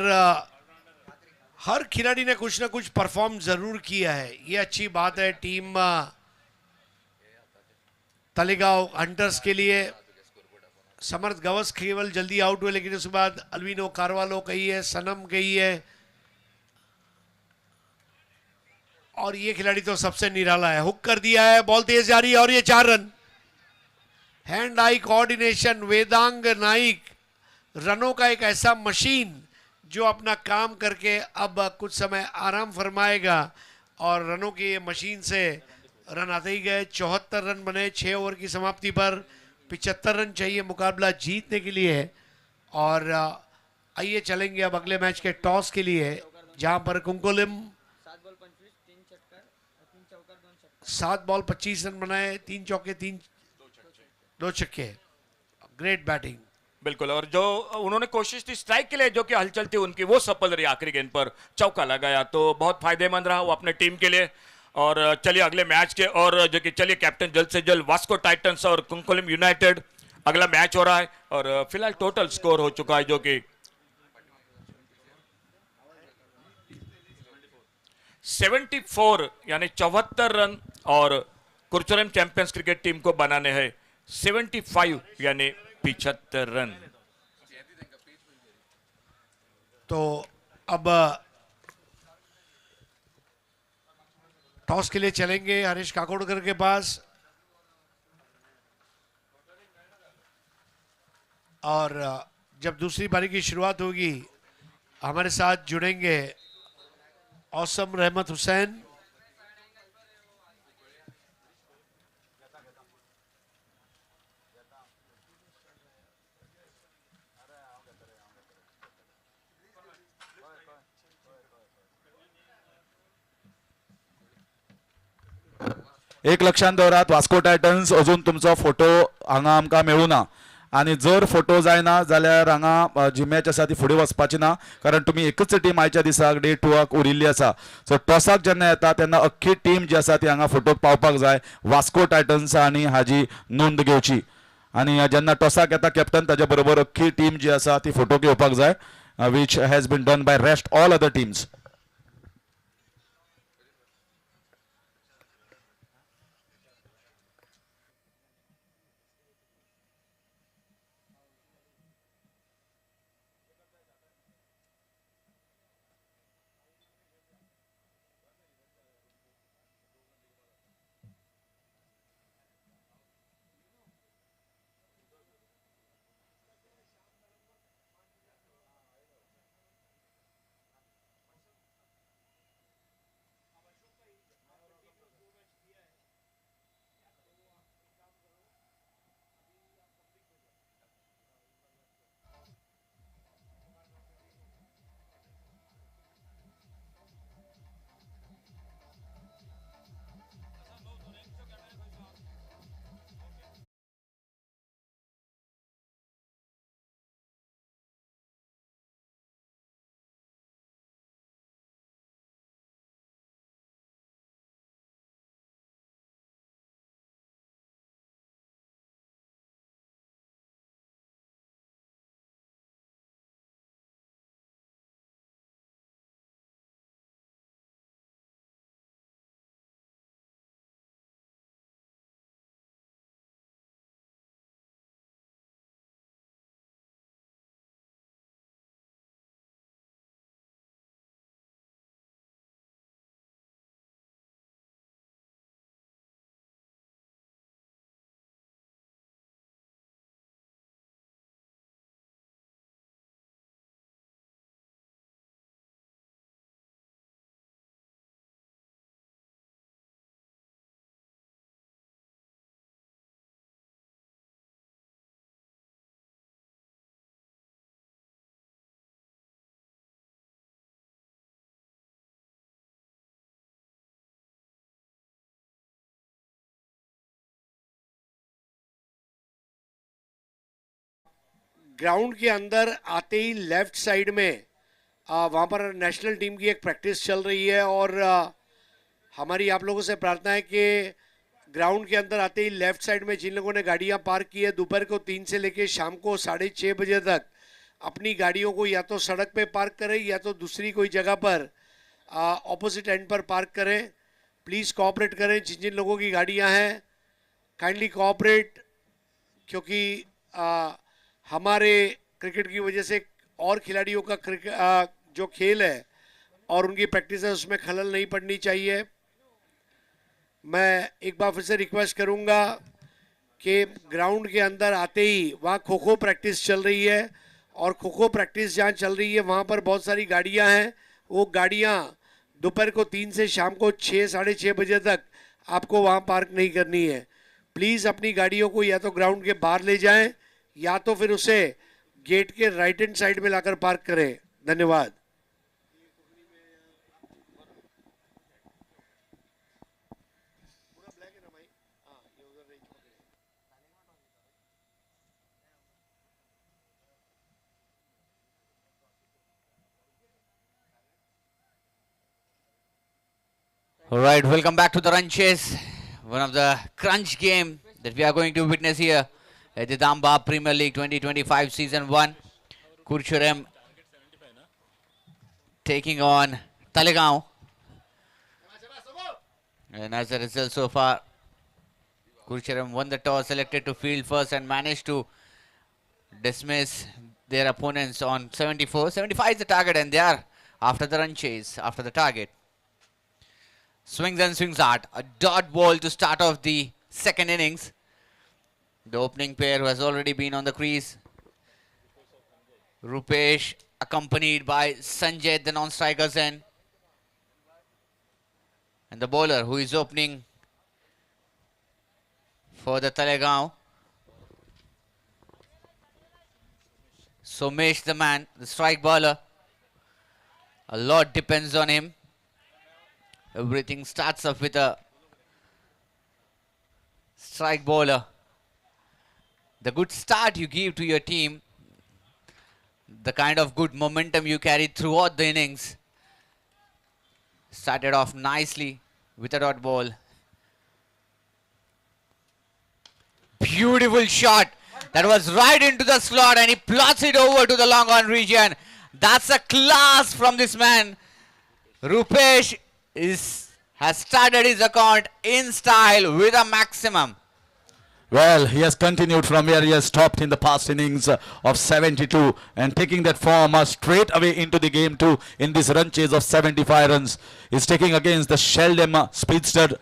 हर खिलाड़ी ने कुछ ना कुछ परफॉर्म जरूर किया है, ये अच्छी बात है। टीम तलेगांव हंटर्स के लिए समर्थ गवस केवल जल्दी आउट हुए, लेकिन उसके बाद अल्विनो कारवालो कही है, सनम कही है, और ये खिलाड़ी तो सबसे निराला है। हुक कर दिया है, बॉल तेज जा रही है और ये 4 run. Hand eye coordination, Vedang Naik रनों का एक ऐसा मशीन जो अपना काम करके अब कुछ समय आराम फरमाएगा। और रनों की ये मशीन से रन आते ही गए। 74 रन बने 6 ओवर की समाप्ति पर। 75 रन चाहिए मुकाबला जीतने के लिए। और आइए चलेंगे अब अगले मैच के टॉस के लिए, जहां पर कुंकोलिम 7 बॉल 25 रन बनाए, 3 चौके 2 छक्के। Great batting. बिल्कुल, और जो उन्होंने कोशिश थी स्ट्राइक के लिए, जो कि हलचल थी उनकी, वो सफल रही। आखिरी गेंद पर चौका लगाया तो बहुत फायदेमंद रहा वो अपने टीम के लिए। और चलिए अगले मैच के, और जो कि चलिए कैप्टन जल्द से जल्द वास्को टाइटंस और कुंकोलिम यूनाइटेड अगला मैच हो रहा है। और फिलहाल टोटल स्कोर हो चुका है जो कि 74 यानी 74 रन, और कुरचुरम चैंपियंस क्रिकेट टीम को बनाने हैं 75 यानी 75 रन। तो अब टॉस के लिए चलेंगे हरीश काकोडकर के पास, और जब दूसरी पारी की शुरुआत होगी हमारे साथ जुड़ेंगे औसम रहमत हुसैन। एक लक्षात दवरात, वास्को टायटन्स अजून तुमचो फोटो हांगा आमकां मेळूना, आणि जर फोटो जायना जाल्यार हांगा जी मॅच आसा ती फुडें वचपाची ना, कारण तुमी एकच टीम आयच्या दिसाक डे 2 उरिल्ली आसा. सो टॉसाक जेन्ना येता तेन्ना अख्खी टीम जी आसा ती हांगा फोटोक पावपाक जाय. वास्को टायटन्स आनी हाजी नोंद घेवची, आणि जेन्ना टॉसाक येता कॅप्टन ताच्या बरोबर अख्खी टीम जी आसा ती फोटोक येवपाक जाय, which has been done by rest all other teams. Ground के अंदर आते ही लेफ्ट साइड में वहाँ पर नेशनल टीम की एक प्रैक्टिस चल रही है और हमारी आप लोगों से प्रार्थना है कि ग्राउंड के अंदर आते ही लेफ्ट साइड में जिन लोगों ने गाड़ियाँ पार्क की है दोपहर को 3 से लेकर शाम को 6:30 बजे तक अपनी गाड़ियों को या तो सड़क पे पार्क करें या तो दूसरी कोई जगह पर ऑपोजिट एंड पर पार्क करें। प्लीज़ कोऑपरेट करें जिन जिन लोगों की गाड़ियां हैं, काइंडली कोऑपरेट, क्योंकि हमारे क्रिकेट की वजह से और खिलाड़ियों का जो खेल है और उनकी प्रैक्टिस है उसमें खलल नहीं पड़नी चाहिए। मैं एक बार फिर से रिक्वेस्ट करूंगा कि ग्राउंड के अंदर आते ही वहाँ खो खो प्रैक्टिस चल रही है और खो खो प्रैक्टिस जहाँ चल रही है वहाँ पर बहुत सारी गाड़ियाँ हैं। वो गाड़ियाँ दोपहर को 3 से शाम को 6 साढ़े 6 बजे तक आपको वहाँ पार्क नहीं करनी है। प्लीज़ अपनी गाड़ियों को या तो ग्राउंड के बाहर ले जाएं या तो फिर उसे गेट के राइट हैंड साइड में लाकर पार्क करें। धन्यवाद। All right, welcome back to the run chase, one of the crunch game that we are going to witness here at the Damba Premier League 2025 Season 1. Kurcherem taking on Talegaon. And as a result so far, Kurcherem won the toss, selected to field first and managed to dismiss their opponents on 74. 75 is the target and they are after the run chase, after the target. Swings and swings hard. A dot ball to start off the second innings. The opening pair who has already been on the crease. Rupesh accompanied by Sanjay at the non-striker's end. And the bowler who is opening for the Talegaon. Somesh the man, the strike bowler. A lot depends on him. Everything starts off with a strike bowler. The good start you give to your team, the kind of good momentum you carry throughout the innings. Started off nicely with a dot ball. Beautiful shot. That was right into the slot and he plots it over to the long on region. That's a class from this man. Rupesh has started his account in style with a maximum. Well, he has continued from where he has stopped in the past innings of 72 and taking that form straight away into the game 2 in this run chase of 75 runs. He's taking against the Sheldon Speedster,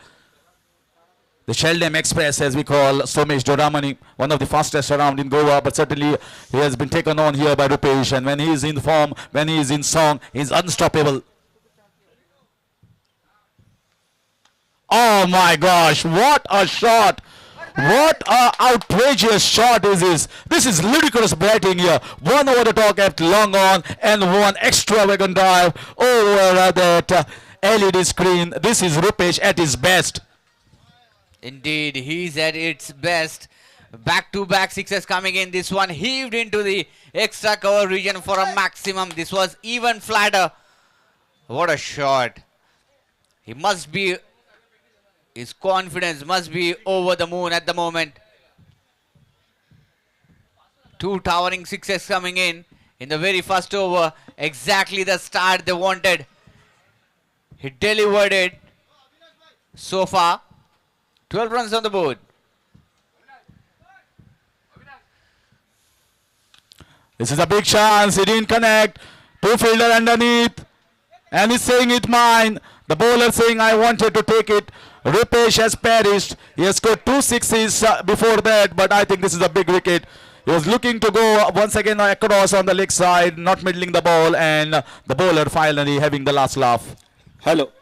the Sheldon Express as we call Somesh Doramani, one of the fastest around in Goa, but certainly he has been taken on here by Rupesh, and when he is in form, when he is in song, he is unstoppable. Oh my gosh, what a shot! What a outrageous shot is this! This is ludicrous batting here. One over the top at long on and one extravagant dive over that LED screen. This is Rupesh at his best. Indeed, he's at its best. Back-to-back sixes coming in. This one heaved into the extra cover region for a maximum. This was even flatter. What a shot. He must be, his confidence must be over the moon at the moment. Two towering sixes coming in the very first over. Exactly the start they wanted. He delivered it. So far, 12 runs on the board. This is a big chance. He didn't connect. Two fielder underneath. And he's saying it mine. The bowler saying I wanted to take it. Rupesh has perished. He has scored 2 sixes before that, but I think this is a big wicket. He was looking to go once again across on the leg side, not middling the ball, and the bowler finally having the last laugh. Hello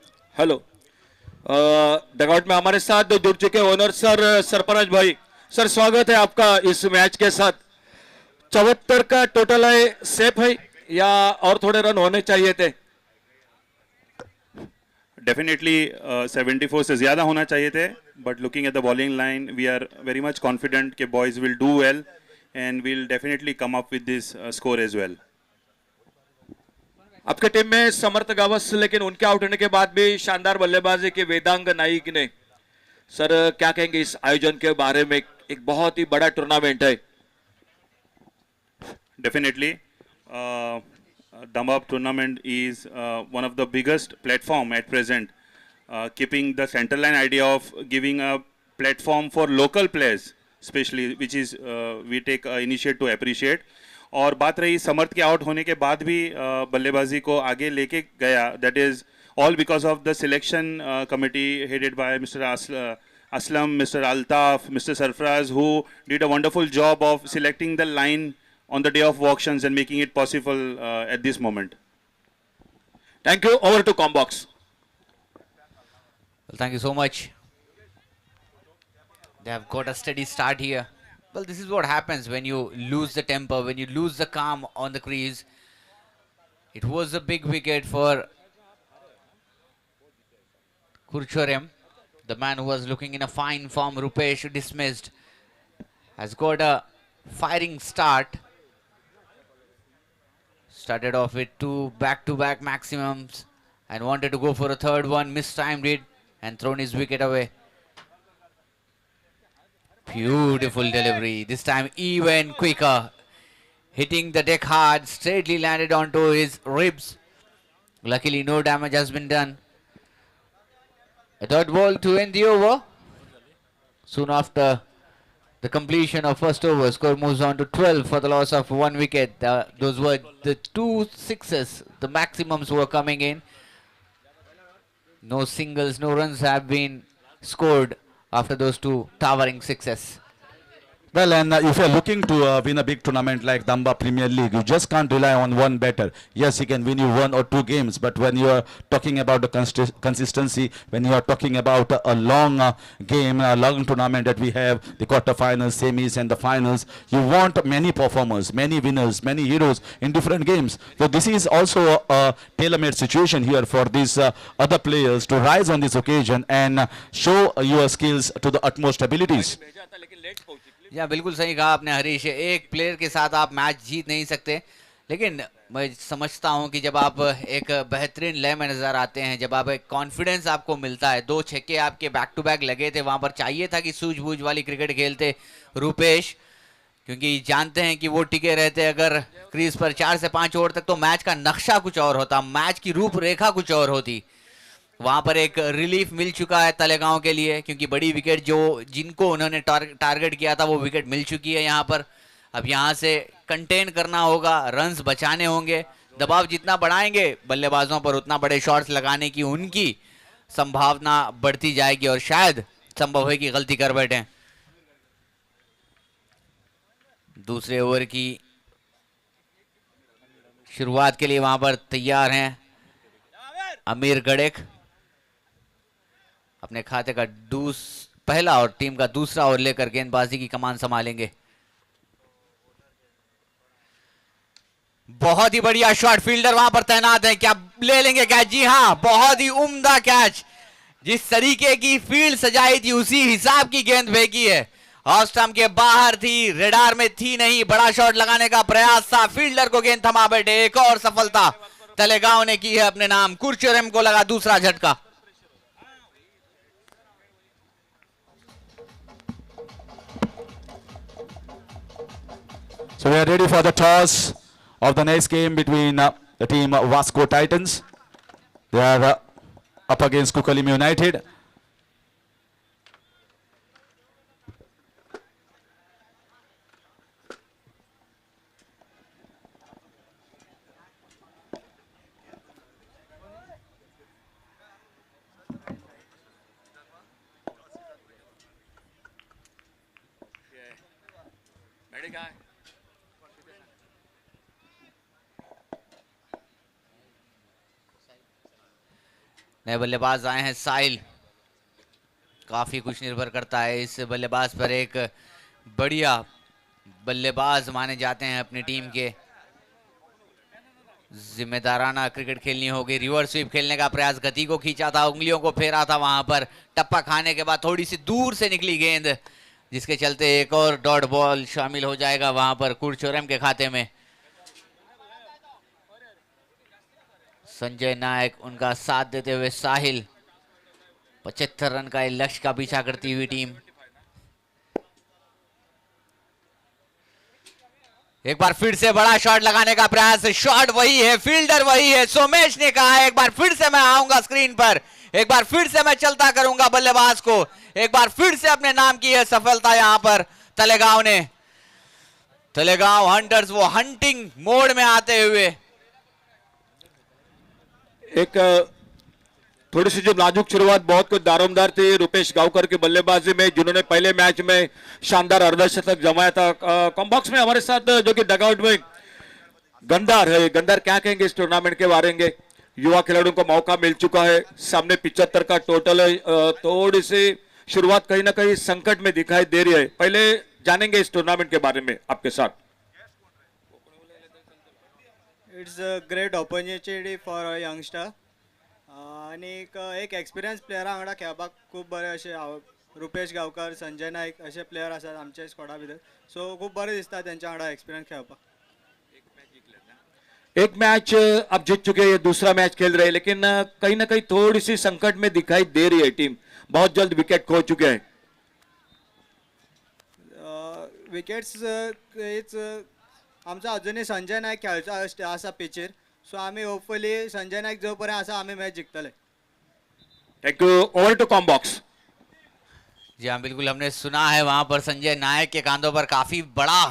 dugout में हमारे साथ जुड़ चुके ओनर सर सरफराज भाई। सर स्वागत है आपका इस मैच के साथ। 74 का टोटल है, सेफ है या और थोड़े रन होने चाहिए थे? डेफिनेटली 74 से ज़्यादा होना चाहिए थे, but looking at the bowling line we are very much confident कि boys will do well and we'll definitely come up with this score as well. आपके टीम में समर्थ गावस, लेकिन उनके आउट होने के बाद भी शानदार बल्लेबाजी की वेदांग नाइक ने। सर क्या कहेंगे इस आयोजन के बारे में? एक बहुत ही बड़ा टूर्नामेंट है। Definitely, Dambap tournament is one of the biggest platform at present, keeping the centerline idea of giving a platform for local players, especially, which is we take initiate to appreciate. और बात रही समर्थ के आउट होने के बाद भी बल्लेबाजी को आगे लेके गया, that is all because of the selection committee headed by Mr. Aslam, Mr. Altaf, Mr. Sarfraz, who did a wonderful job of selecting the line on the day of auctions and making it possible at this moment. Thank you. Over to Combox. Well, thank you so much. They have got a steady start here. Well, this is what happens when you lose the temper, when you lose the calm on the crease. It was a big wicket for Kurchorem, the man who was looking in a fine form. Rupesh dismissed, has got a firing start. Started off with 2 back-to-back maximums and wanted to go for a third one, mistimed it and thrown his wicket away. Beautiful delivery, this time even quicker. Hitting the deck hard, straightly landed onto his ribs. Luckily no damage has been done. A dot ball to end the over. Soon after the completion of first over, score moves on to 12 for the loss of 1 wicket. Those were the 2 sixes, the maximums were coming in. No singles, no runs have been scored after those 2 towering sixes. Well, and if you're looking to win a big tournament like Damba Premier League, you just can't rely on one batter. Yes, he can win you 1 or 2 games, but when you are talking about the consistency, when you are talking about a long game, a long tournament that we have, the quarterfinals, semis and the finals, you want many performers, many winners, many heroes in different games. So this is also a tailor-made situation here for these other players to rise on this occasion and show your skills to the utmost abilities. या बिल्कुल सही कहा आपने हरीश, एक प्लेयर के साथ आप मैच जीत नहीं सकते, लेकिन मैं समझता हूं कि जब आप एक बेहतरीन लय में नजर आते हैं, जब आप एक कॉन्फिडेंस आपको मिलता है, 2 छक्के आपके बैक टू बैक लगे थे, वहां पर चाहिए था कि सूझबूझ वाली क्रिकेट खेलते रुपेश, क्योंकि जानते हैं कि वो टिके रहते अगर क्रीज पर 4 से 5 ओवर तक तो मैच का नक्शा कुछ और होता, मैच की रूपरेखा कुछ और होती। वहां पर एक रिलीफ मिल चुका है तलेगांव के लिए, क्योंकि बड़ी विकेट जो जिनको उन्होंने टारगेट किया था वो विकेट मिल चुकी है यहाँ पर। अब यहाँ से कंटेन करना होगा, रन्स बचाने होंगे, दबाव जितना बढ़ाएंगे बल्लेबाजों पर उतना बड़े शॉट्स लगाने की उनकी संभावना बढ़ती जाएगी और शायद संभव है कि गलती कर बैठे। दूसरे ओवर की शुरुआत के लिए वहां पर तैयार हैं अमीर गड़ेक, अपने खाते का पहला और टीम का दूसरा ओवर लेकर गेंदबाजी की कमान संभालेंगे। बहुत ही बढ़िया शॉट, फील्डर वहां पर तैनात है, क्या ले लेंगे कैच? जी हां, बहुत ही उम्दा कैच, जिस तरीके की फील्ड सजाई थी उसी हिसाब की गेंद फेंकी है, ऑफ स्टंप के बाहर थी, रेडार में थी नहीं, बड़ा शॉट लगाने का प्रयास था, फील्डर को गेंद थमा बैठे। एक और सफलता तलेगांव ने की है अपने नाम, कुरचरेम को लगा दूसरा झटका। So we are ready for the toss of the next game between the team Vasco Titans. They are up against Kukalim United. नए बल्लेबाज आए हैं साहिल, काफी कुछ निर्भर करता है इस बल्लेबाज पर, एक बढ़िया बल्लेबाज माने जाते हैं अपनी टीम के, जिम्मेदाराना क्रिकेट खेलनी होगी, रिवर्स स्वीप खेलने का प्रयास, गति को खींचा था, उंगलियों को फेरा था, वहां पर टप्पा खाने के बाद थोड़ी सी दूर से निकली गेंद, जिसके चलते एक और डॉट बॉल शामिल हो जाएगा वहां पर कुरचोरम के खाते में। संजय नायक उनका साथ देते हुए साहिल, 75 रन का लक्ष्य का पीछा करती हुई टीम। एक बार फिर से बड़ा शॉट लगाने का प्रयास, शॉट वही है, फील्डर वही है, सोमेश ने कहा है एक बार फिर से मैं आऊंगा स्क्रीन पर, एक बार फिर से मैं चलता करूंगा बल्लेबाज को, एक बार फिर से अपने नाम की है सफलता यहां पर तलेगांव ने। तलेगांव हंटर्स वो हंटिंग मोड में आते हुए। एक थोड़ी सी जो नाजुक शुरुआत बहुत कुछ दारोमदार थी रुपेश गावकर की बल्लेबाजी में, जिन्होंने पहले मैच में शानदार अर्धशतक जमाया था। कॉम्बॉक्स में हमारे साथ जो कि डगआउट में गंदार है, गंदार क्या कहेंगे इस टूर्नामेंट के बारे में? युवा खिलाड़ियों को मौका मिल चुका है, सामने 75 का टोटल है, थोड़ी सी शुरुआत कहीं ना कहीं संकट में दिखाई दे रही है। पहले जानेंगे इस टूर्नामेंट के बारे में आपके साथ। It's a great opportunity for a youngster आणि एक एक्सपिरियन्स प्लेयरा वांगडा खेळपाक खूब बरें अशें रुपेश गावकर, संजय नायक अशे प्लेयर आसात आमच्या स्क्वॉडा भितर, सो खूब बरें दिसता तेंच्या वांगडा एक्सपिरियन्स खेळपाक। एक मैच अब जीत चुके हैं, दूसरा मैच खेल रहे हैं, लेकिन कहीं ना कहीं थोड़ी सी संकट में दिखाई दे रही है टीम, बहुत जल्द विकेट खो चुके हैं। विकेट्स आमचा अजूनही संजय नायक खेळचा आसा पिचेर, सो आम्ही होपफुली संजय नायक जो पर्यंत आसा आम्ही मॅच जिखतले। Thank you. ओवर टू कॉम्बॉक्स। जी हाँ, बिल्कुल हमने सुना है वहां पर संजय नायक के कांधों पर काफी बड़ा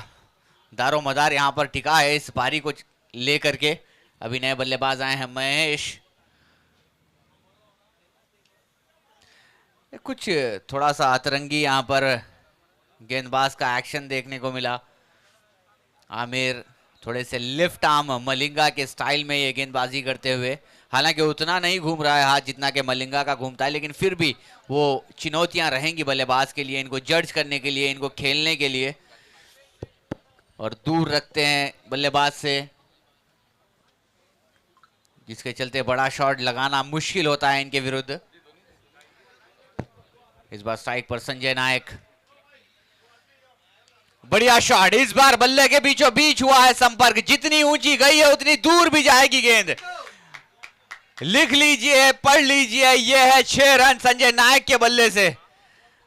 दारो मदार यहाँ पर टिका है इस पारी को लेकर के। अभी नए बल्लेबाज आए हैं महेश, कुछ थोड़ा सा अतरंगी यहाँ पर गेंदबाज का एक्शन देखने को मिला। आमिर थोड़े से लेफ्ट आर्म मलिंगा के स्टाइल में ये गेंदबाजी करते हुए, हालांकि उतना नहीं घूम रहा है हाथ जितना कि मलिंगा का घूमता है, लेकिन फिर भी वो चुनौतियां रहेंगी बल्लेबाज के लिए, इनको जज करने के लिए, इनको खेलने के लिए, और दूर रखते हैं बल्लेबाज से, जिसके चलते बड़ा शॉट लगाना मुश्किल होता है इनके विरुद्ध। इस बार स्ट्राइक पर संजय नायक, बढ़िया शॉट, इस बार बल्ले के बीचों बीच हुआ है संपर्क, जितनी ऊंची गई है उतनी दूर भी जाएगी गेंद। लिख लीजिए, पढ़ लीजिए, यह है 6 रन संजय नायक के बल्ले से।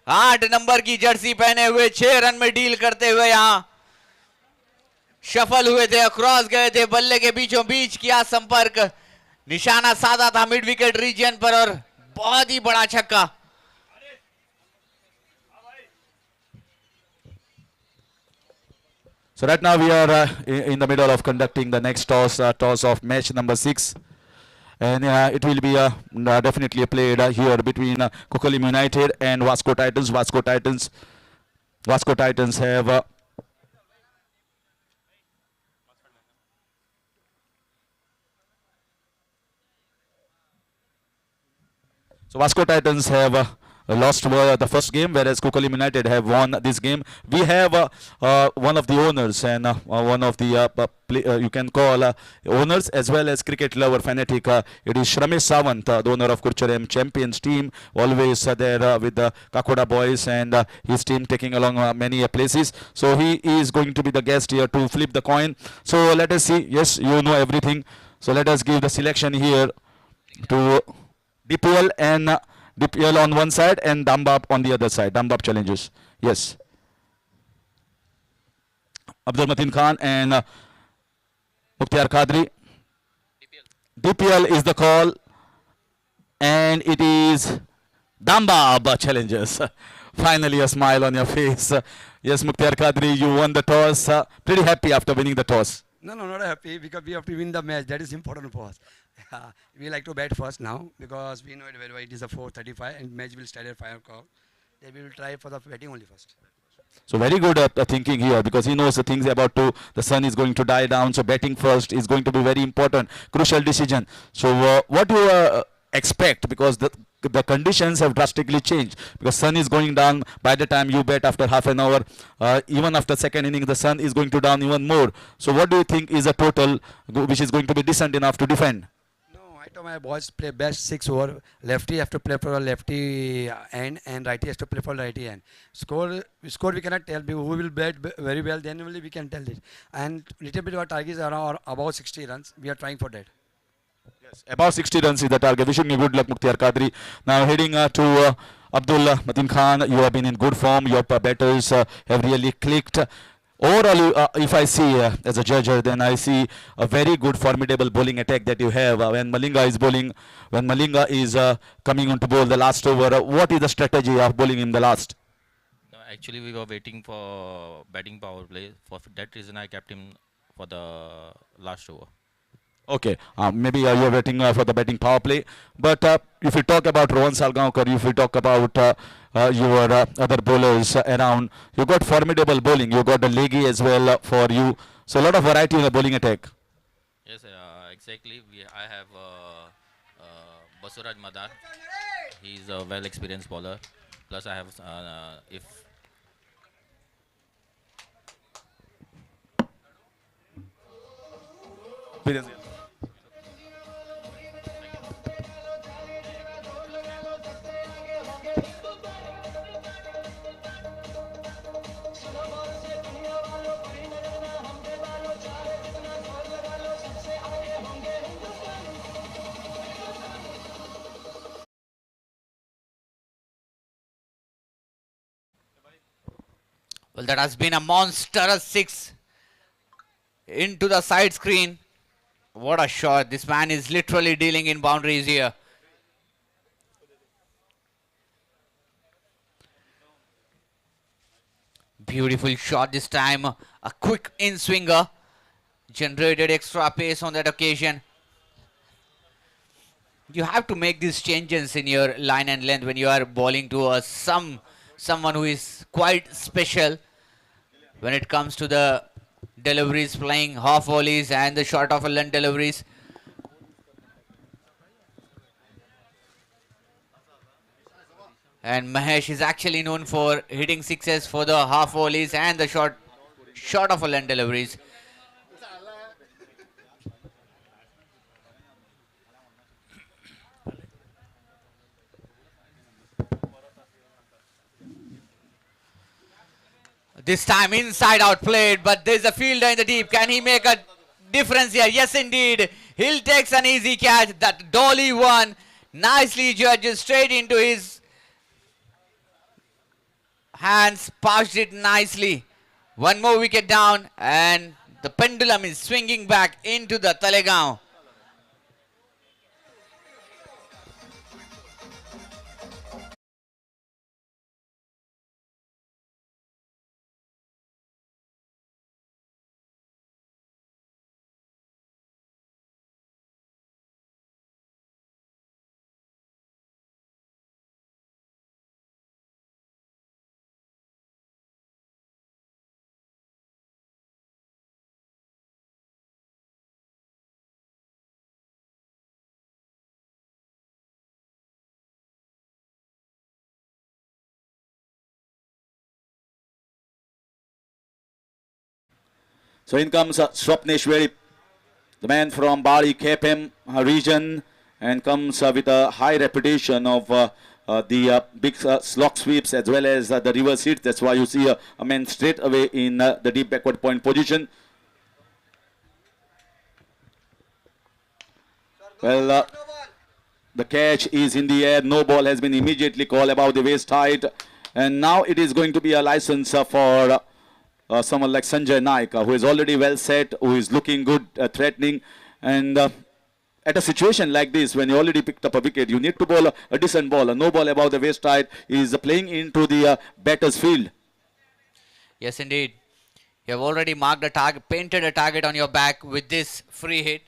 8 नंबर की जर्सी पहने हुए 6 रन में डील करते हुए यहां सफल हुए थे, क्रॉस गए थे, बल्ले के बीचों बीच किया संपर्क, निशाना साधा था मिड विकेट रीजन पर, और बहुत ही बड़ा छक्का। So right now we are in the middle of conducting the next toss, toss of match number 6, and it will be definitely played here between Kukalim United and Vasco Titans. Vasco Titans have Vasco Titans have lost the first game, whereas Kukalim United have won this game. We have one of the owners and one of the you can call owners as well as cricket lover fanatic. It is Shramesh Sawant, the owner of Kurcharem Champions team, always there with the Kakoda boys and his team taking along many places. So he is going to be the guest here to flip the coin. So let us see. Yes, you know everything. So let us give the selection here to DPL and DPL on one side and Dambap on the other side. Dambap challenges. Yes. Abdul Mateen Khan and Mukhtar Qadri. DPL is the call, and it is Dambap challenges. Finally a smile on your face. Yes, Mukhtar Qadri, you won the toss. Pretty happy after winning the toss. No, not happy, because we have to win the match. That is important for us. We like to bat first now, because we know it very well. It is a 4:35 and match will start at 5 o'clock. Then we will try for the batting only first. So very good thinking here, because he knows the things about the sun is going to die down. So batting first is going to be very important, crucial decision. So what do you expect, because the conditions have drastically changed, because sun is going down by the time you bat after half an hour, even after second inning the sun is going to down even more. So what do you think is a total which is going to be decent enough to defend? No, I Most of my boys play best 6 over. Lefty have to play for a lefty end, and righty has to play for righty end. Score we cannot tell who will bat very well. Then only we can tell it. And little bit of our target is around about 60 runs. We are trying for that. Yes, about 60 runs is the target. Wishing you good luck, Mukhtar Qadri. Now heading to Abdul Mateen Khan. You have been in good form. Your batters have really clicked. Overall, if I see as a judge, then I see a very good, formidable bowling attack that you have. When Malinga is bowling, when Malinga is coming on to bowl the last over, what is the strategy of bowling in the last? No, actually, we were waiting for batting power play. For that reason, I kept him for the last over. Okay, maybe you are waiting for the batting power play. But if you talk about Rohan Salgaonkar, if you talk about your other bowlers around, you got formidable bowling. You got the leggy as well for you. So a lot of variety in the bowling attack. Yes, exactly. I have Basuraj Madar. He's a well-experienced bowler. Plus, I have if Well, that has been a monstrous 6 into the side screen. What a shot. This man is literally dealing in boundaries here. Beautiful shot this time. A quick in-swinger. Generated extra pace on that occasion. You have to make these changes in your line and length when you are bowling to someone who is quite special when it comes to the deliveries, playing half volleys and the short of a length deliveries. And Mahesh is actually known for hitting sixes for the half volleys and the short of a length deliveries. This time inside out played, but there's a fielder in the deep. Can he make a difference here? Yes, indeed. He'll take an easy catch. That dolly one nicely judged straight into his hands. Passed it nicely. One more wicket down, and the pendulum is swinging back into the Talegaon. So in comes Swapneshwari, the man from Bali KPM region, and comes with a high reputation of the big slog sweeps as well as the reverse hits. That's why you see a man straight away in the deep backward point position. Well, the catch is in the air. No ball has been immediately called above the waist height. And now it is going to be a license for someone like Sanjay Naik, who is already well set, who is looking good, threatening. And at a situation like this, when you already picked up a wicket, you need to bowl a decent ball. A no ball above the waist height is playing into the batter's field. Yes, indeed. You have already marked a target, painted a target on your back with this free hit.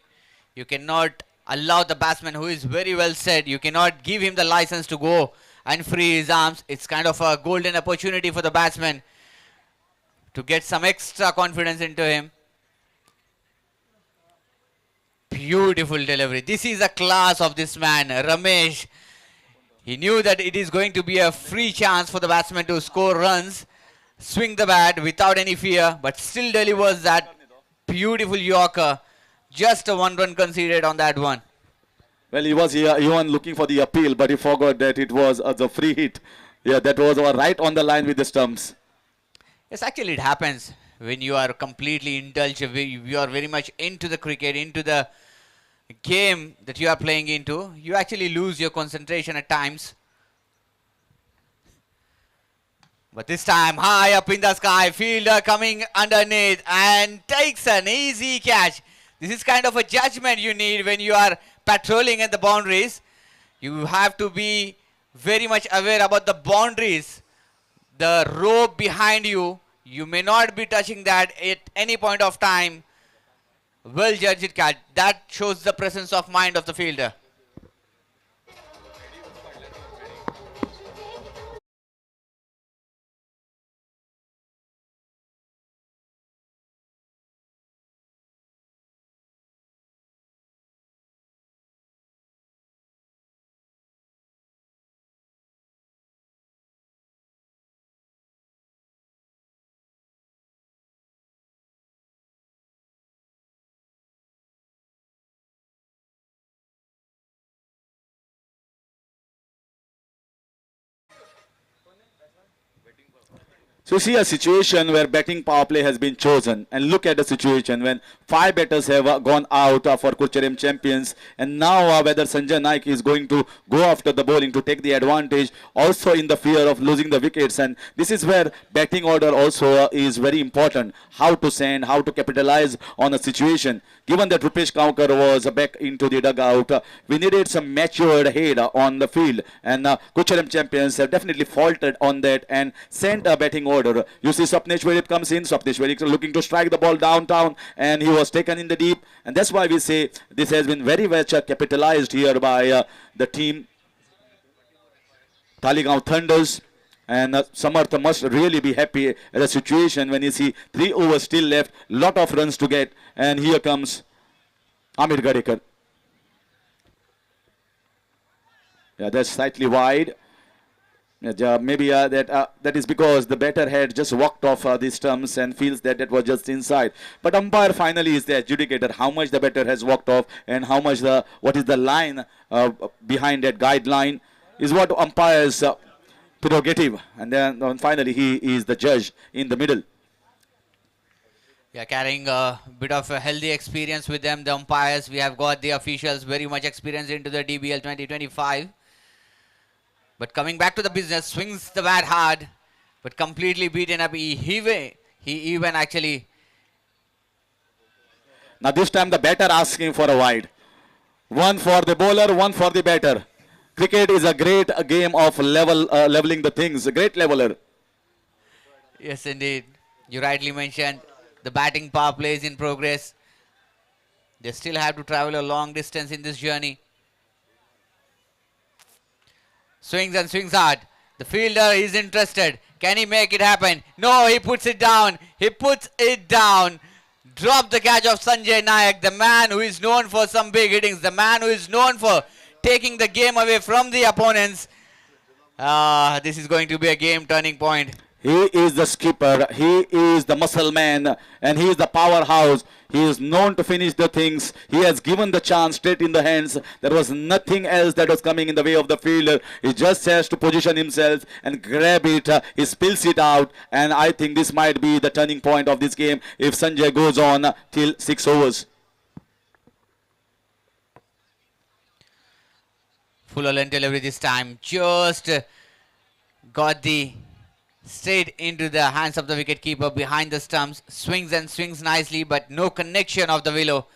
You cannot allow the batsman who is very well set, you cannot give him the license to go and free his arms. It's kind of a golden opportunity for the batsman to get some extra confidence into him. Beautiful delivery. This is a class of this man, Ramesh. He knew that it is going to be a free chance for the batsman to score runs, swing the bat without any fear, but still delivers that beautiful Yorker. Just a 1 run conceded on that one. Well, he was here, even looking for the appeal, but he forgot that it was the free hit. Yeah, that was right on the line with the stumps. Yes, actually, it happens when you are completely indulged. You are very much into the cricket, into the game that you are playing into. You actually lose your concentration at times. But this time, high up in the sky, fielder coming underneath and takes an easy catch. This is kind of a judgment you need when you are patrolling at the boundaries. You have to be very much aware about the boundaries. The rope behind you, you may not be touching that at any point of time. Well judged catch. That shows the presence of mind of the fielder. So you see a situation where batting power play has been chosen, and look at the situation when 5 batters have gone out for Kurcherem champions, and now whether Sanjay Naik is going to go after the bowling to take the advantage, also in the fear of losing the wickets, and this is where batting order also is very important. How to send, how to capitalize on a situation. Given that Rupesh Kaukar was back into the dugout, we needed some matured head on the field, and Kurcherem champions have definitely faltered on that and sent a batting order. You see Swapnesh Vedip comes in, Swapnesh Vedip looking to strike the ball downtown, and he was taken in the deep, and that's why we say this has been very much capitalized here by the team Talegaon Thunders. And Samarth must really be happy at a situation when you see 3 overs still left, lot of runs to get, and here comes Amir Gadekar. Yeah, that's slightly wide. Maybe that is because the batter had just walked off the stumps and feels that that was just inside. But umpire finally is the adjudicator. How much the batter has walked off and how much what is the line behind that guideline is what umpires prerogative. And then finally he is the judge in the middle. Yeah, carrying a bit of a healthy experience with them, the umpires. We have got the officials very much experienced into the DBL 2025. But coming back to the business, swings the bat hard, but completely beaten up. He even actually. Now this time the batter asking for a wide. One for the bowler, one for the batter. Cricket is a great game of leveling the things, a great leveler. Yes, indeed. You rightly mentioned the batting power play is in progress. They still have to travel a long distance in this journey. Swings and swings hard. The fielder is interested. Can he make it happen? No, he puts it down. He puts it down. Drop the catch of Sanjay Naik, the man who is known for some big hittings, the man who is known for taking the game away from the opponents. This is going to be a game turning point. He is the skipper, he is the muscle man, and he is the powerhouse. He is known to finish the things. He has given the chance straight in the hands. There was nothing else that was coming in the way of the fielder. He just has to position himself and grab it. He spills it out, and I think this might be the turning point of this game if Sanjay goes on till 6 overs. Full length delivery this time. Just got the straight into the hands of the wicketkeeper behind the stumps. Swings and swings nicely, but no connection of the willow.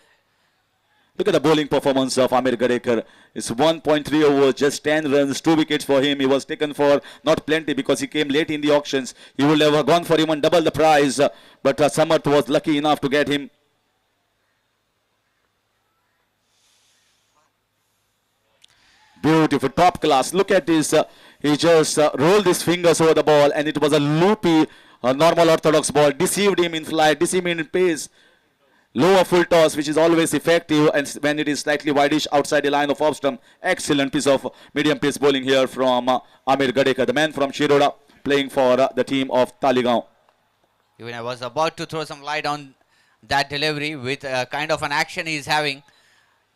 Look at the bowling performance of Amir Gadekar. It's 1.3 overs, just 10 runs, 2 wickets for him. He was taken for not plenty because he came late in the auctions. He would have gone for even double the price, but Samarth was lucky enough to get him. Beautiful, top class. Look at this. He just rolled his fingers over the ball, and it was a loopy, normal orthodox ball. Deceived him in flight, deceived him in pace. Lower full toss, which is always effective, and when it is slightly wideish outside the line of off stump. Excellent piece of medium pace bowling here from Amir Gadekar, the man from Shiroda, playing for the team of Talegaon. Even I was about to throw some light on that delivery with kind of an action he is having.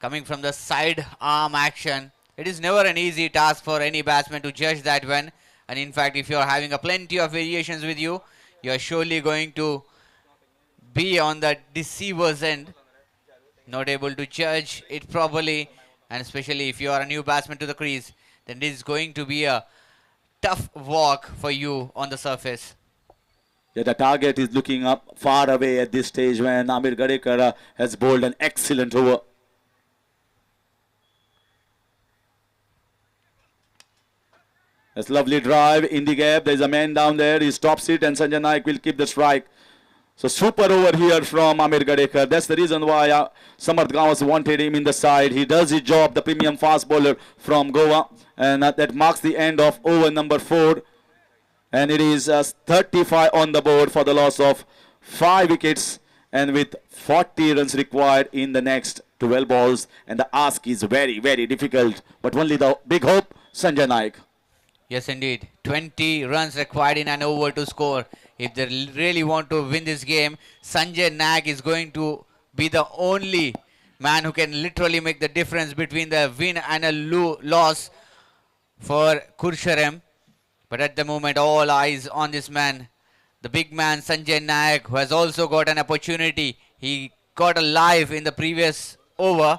coming from the side arm action. It is never an easy task for any batsman to judge that one. And in fact, if you are having a plenty of variations with you, you are surely going to be on the deceiver's end, not able to judge it properly. And especially if you are a new batsman to the crease, then it is going to be a tough walk for you on the surface. Yeah, the target is looking up far away at this stage when Amir Gadekar has bowled an excellent over. That's lovely drive in the gap. There's a man down there. He stops it and Sanjay Naik will keep the strike. So super over here from Amir Gadekar. That's the reason why Samarth Gawas wanted him in the side. He does his job, the premium fast bowler from Goa. And that marks the end of over number 4. And it is 35 on the board for the loss of 5 wickets. And with 40 runs required in the next 12 balls. And the ask is very, very difficult. But only the big hope, Sanjay Naik. Yes, indeed. 20 runs required in an over to score. If they really want to win this game, Sanjay Naik is going to be the only man who can literally make the difference between the win and a loss for Kursharem. But at the moment, all eyes on this man, the big man Sanjay Naik, who has also got an opportunity. He got a live in the previous over,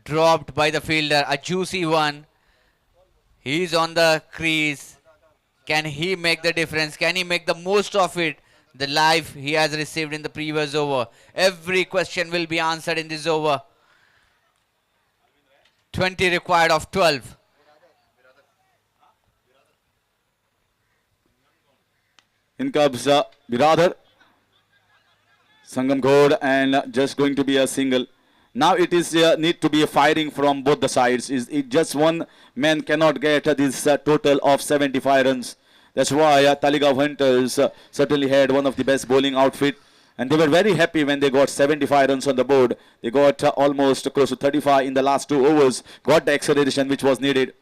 dropped by the fielder, a juicy one. He's on the crease. Can he make the difference? Can he make the most of it? The life he has received in the previous over. Every question will be answered in this over. 20 required of 12. In comes Biradhar. Sangam Ghod and just going to be a single. Now it is need to be a firing from both the sides. It just one man cannot get this total of 75 runs. That's why Taligaon Hunters certainly had one of the best bowling outfit. And they were very happy when they got 75 runs on the board. They got almost close to 35 in the last 2 overs. Got the acceleration which was needed.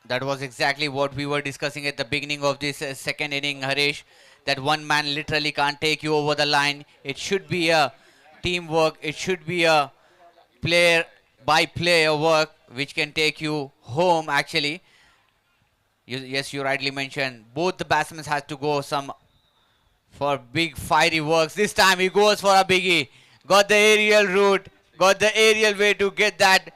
That was exactly what we were discussing at the beginning of this second inning, Harish. That one man literally can't take you over the line. It should be a teamwork. It should be a player by player work which can take you home actually. Yes, you rightly mentioned. Both the batsmen have to go for big fiery works. This time he goes for a biggie. Got the aerial route. Got the aerial way to get that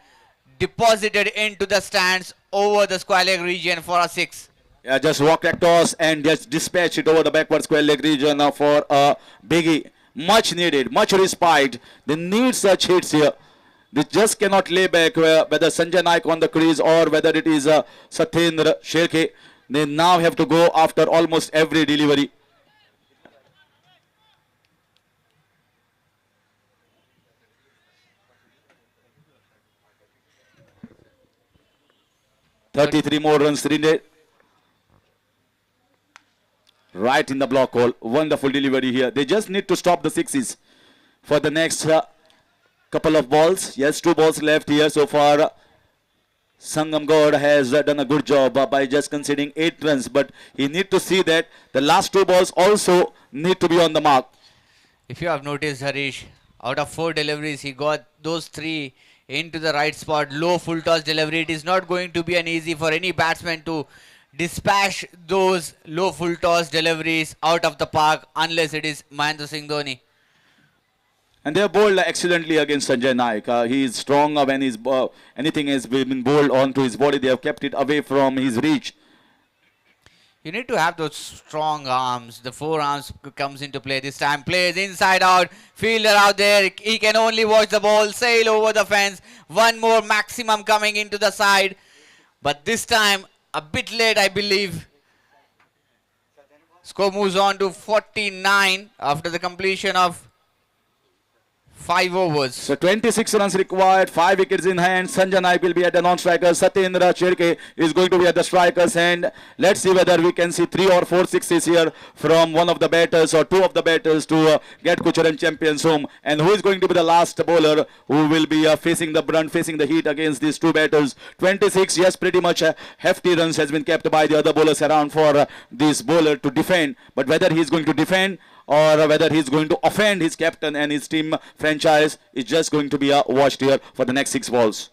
deposited into the stands over the square leg region for a 6. Yeah, just walk across and just dispatch it over the backward square leg region for a biggie. Much needed, much respite. They need such hits here. They just cannot lay back whether Sanjay Naik on the crease or whether it is Satyendra Sherke. They now have to go after almost every delivery. "33 more runs needed." Right in the block hole. Wonderful delivery here. They just need to stop the 6s for the next couple of balls. Yes, 2 balls left here so far. Sangam Ghod has done a good job by just conceding 8 runs. But he need to see that the last 2 balls also need to be on the mark. If you have noticed, Harish, out of 4 deliveries, he got those 3 into the right spot. Low full toss delivery. It is not going to be an easy for any batsman to dispatch those low full toss deliveries out of the park unless it is Mahendra Singh Dhoni. And they have bowled excellently against Sanjay Naik. He is strong when anything has been bowled onto his body. They have kept it away from his reach. You need to have those strong arms. The forearms comes into play this time. Plays inside out. Fielder out there. He can only watch the ball sail over the fence. One more maximum coming into the side. But this time a bit late, I believe. Score moves on to 49 after the completion of 5 overs. So 26 runs required, 5 wickets in hand. Sanjay Naik will be at the non-striker. Satyendra Sherke is going to be at the striker's hand. Let's see whether we can see 3 or 4 sixes here from one of the batters or 2 of the batters to get Kucharan champions home. And who is going to be the last bowler who will be facing the brunt, facing the heat against these 2 batters. 26, yes, pretty much hefty runs has been kept by the other bowlers around for this bowler to defend. But whether he is going to defend or whether he's going to offend his captain and his team franchise is just going to be watched here for the next 6 balls.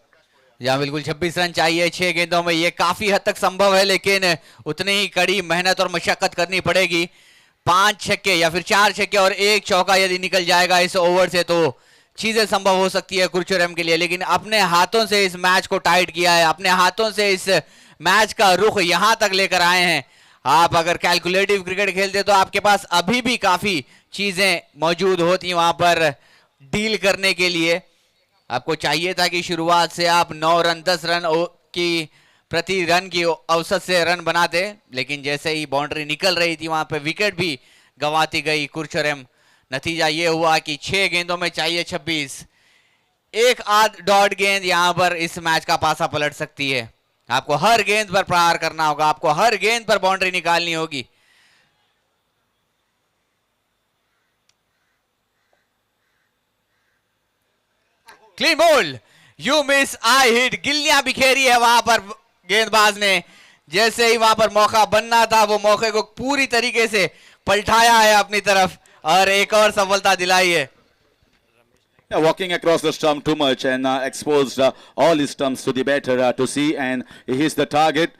यहाँ बिल्कुल 26 रन चाहिए 6 गेंदों में, ये काफी हद तक संभव है, लेकिन उतनी ही कड़ी मेहनत और मशक्कत करनी पड़ेगी. 5 छक्के या फिर 4 छक्के और 1 चौका यदि निकल जाएगा इस ओवर से तो चीजें संभव हो सकती है कुरचुरम के लिए. लेकिन अपने हाथों से इस मैच को टाइट किया है, अपने हाथों से इस मैच का रुख यहां तक लेकर आए हैं. आप अगर कैलकुलेटिव क्रिकेट खेलते तो आपके पास अभी भी काफी चीजें मौजूद होती वहां पर डील करने के लिए. आपको चाहिए था कि शुरुआत से आप 9 रन 10 रन की प्रति रन की औसत से रन बनाते, लेकिन जैसे ही बाउंड्री निकल रही थी वहां पे विकेट भी गंवाती गई कुरचुरम. नतीजा ये हुआ कि 6 गेंदों में चाहिए 26. एक आध डॉट गेंद यहां पर इस मैच का पासा पलट सकती है. आपको हर गेंद पर प्रहार करना होगा, आपको हर गेंद पर बाउंड्री निकालनी होगी. Clean bowled, you miss I hit. गिल्लियां बिखेरी है वहां पर गेंदबाज ने. जैसे ही वहां पर मौका बनना था वो मौके को पूरी तरीके से पलटाया है अपनी तरफ और एक और सफलता दिलाई है. Walking across the stump too much and exposed all his stumps to the batter to see, and he hits the target.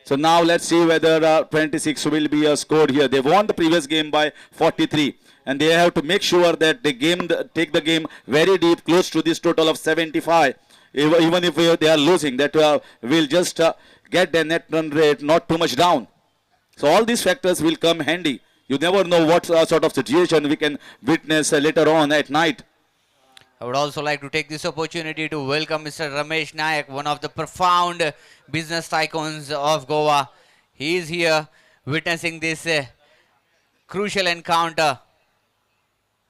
So now let's see whether 26 will be scored here. They won the previous game by 43, and they have to make sure that they take the game very deep, close to this total of 75. Even if they are losing, that will just get their net run rate not too much down. So all these factors will come handy. You never know what sort of situation we can witness later on at night. I would also like to take this opportunity to welcome Mr. Ramesh Nayak, one of the profound business tycoons of Goa. He is here witnessing this crucial encounter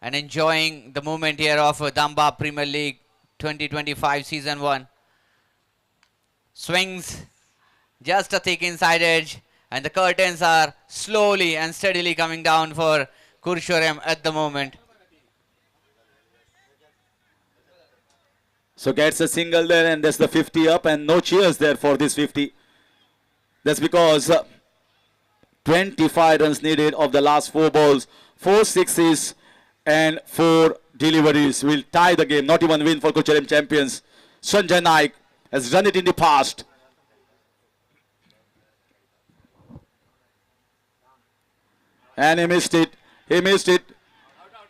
and enjoying the moment here of Damba Premier League 2025 Season 1. Swings just a thick inside edge and the curtains are slowly and steadily coming down for Kurshorem at the moment. So gets a single there, and that's the 50 up, and no cheers there for this 50. That's because 25 runs needed of the last 4 balls. 4 sixes and 4 deliveries will tie the game, not even win for Kucharam champions. Sanjay Naik has done it in the past. And he missed it. He missed it.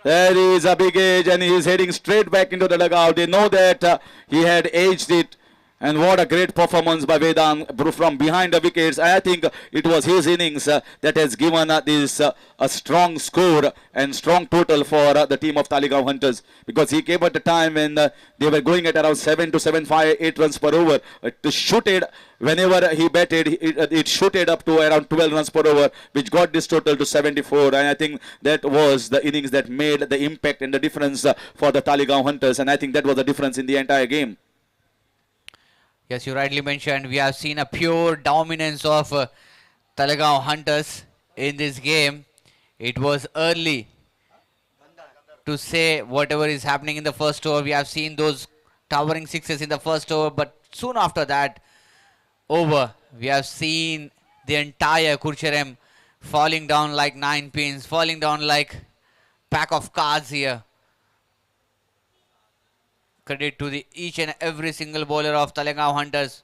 There is a big edge and he is heading straight back into the dugout. They know that he had edged it. And what a great performance by Vedang from behind the wickets. I think it was his innings that has given this a strong score and strong total for the team of Talegaon Hunters. Because he came at a time when they were going at around 7 to 7.5, 8 runs per over. To shoot it, whenever he batted, it shooted up to around 12 runs per over, which got this total to 74. And I think that was the innings that made the impact and the difference for the Talegaon Hunters. And I think that was the difference in the entire game. Yes, you rightly mentioned, we have seen a pure dominance of Talegaon Hunters in this game. It was early to say whatever is happening in the first over. We have seen those towering sixes in the first over, but soon after that over, we have seen the entire Kurcherem falling down like 9 pins, falling down like pack of cards here. Credit to each and every single bowler of Talegaon Hunters.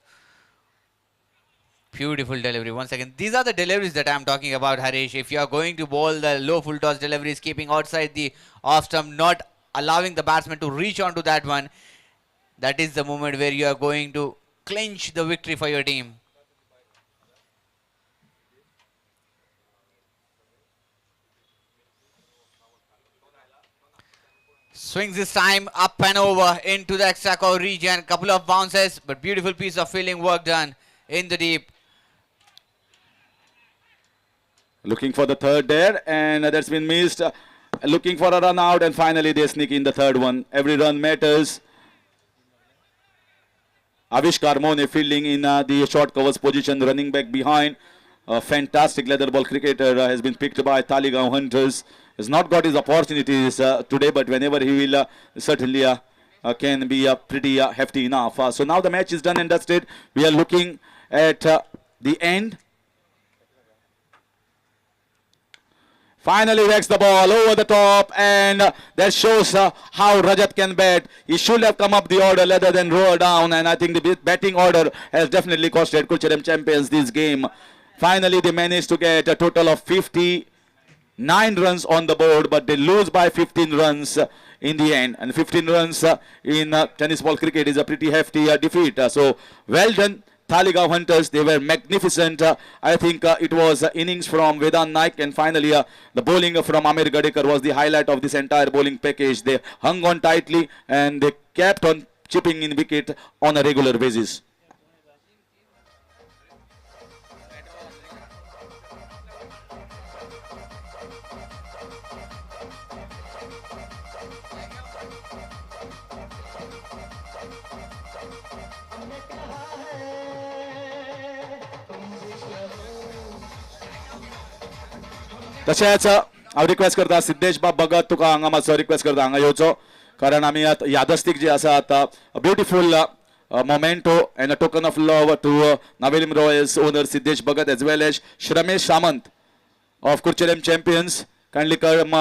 Beautiful delivery. Once again, these are the deliveries that I am talking about, Harish. If you are going to bowl the low full toss deliveries, keeping outside the off stump, not allowing the batsman to reach onto that one, that is the moment where you are going to clinch the victory for your team. Swings this time up and over into the extra cover region. Couple of bounces, but beautiful piece of fielding work done in the deep. Looking for the third there, and that's been missed. Looking for a run out, and finally they sneak in the third one. Every run matters. Avish Carmone fielding in the short covers position, running back behind. A fantastic leather ball cricketer has been picked by Talegaon Hunters. Has not got his opportunities today, but whenever he will certainly can be pretty hefty enough. So now the match is done and dusted. We are looking at the end. Finally whacks the ball over the top, and that shows how Rajat can bat. He should have come up the order rather than roll down, and I think the batting order has definitely costed Kulcharam champions this game. Finally they managed to get a total of 59 runs on the board, but they lose by 15 runs in the end, and 15 runs in tennis ball cricket is a pretty hefty defeat. So well done Talegaon Hunters. They were magnificent. I think it was innings from Vedant Naik, and finally the bowling from Amir Gadekar was the highlight of this entire bowling package. They hung on tightly and they kept on chipping in wicket on a regular basis. तशेंच हांव रिक्वेस्ट करता सिद्धेश बाब भगत तुका हांगा मातसो रिक्वेस्ट करता हांगा येवचो, कारण आमी आतां यादस्तीक जे आसा आतां beautiful memento and a token of love to Navelim Royals owner Siddhesh Bhagat as well as Shramesh Samant of Curchorem champions kindly come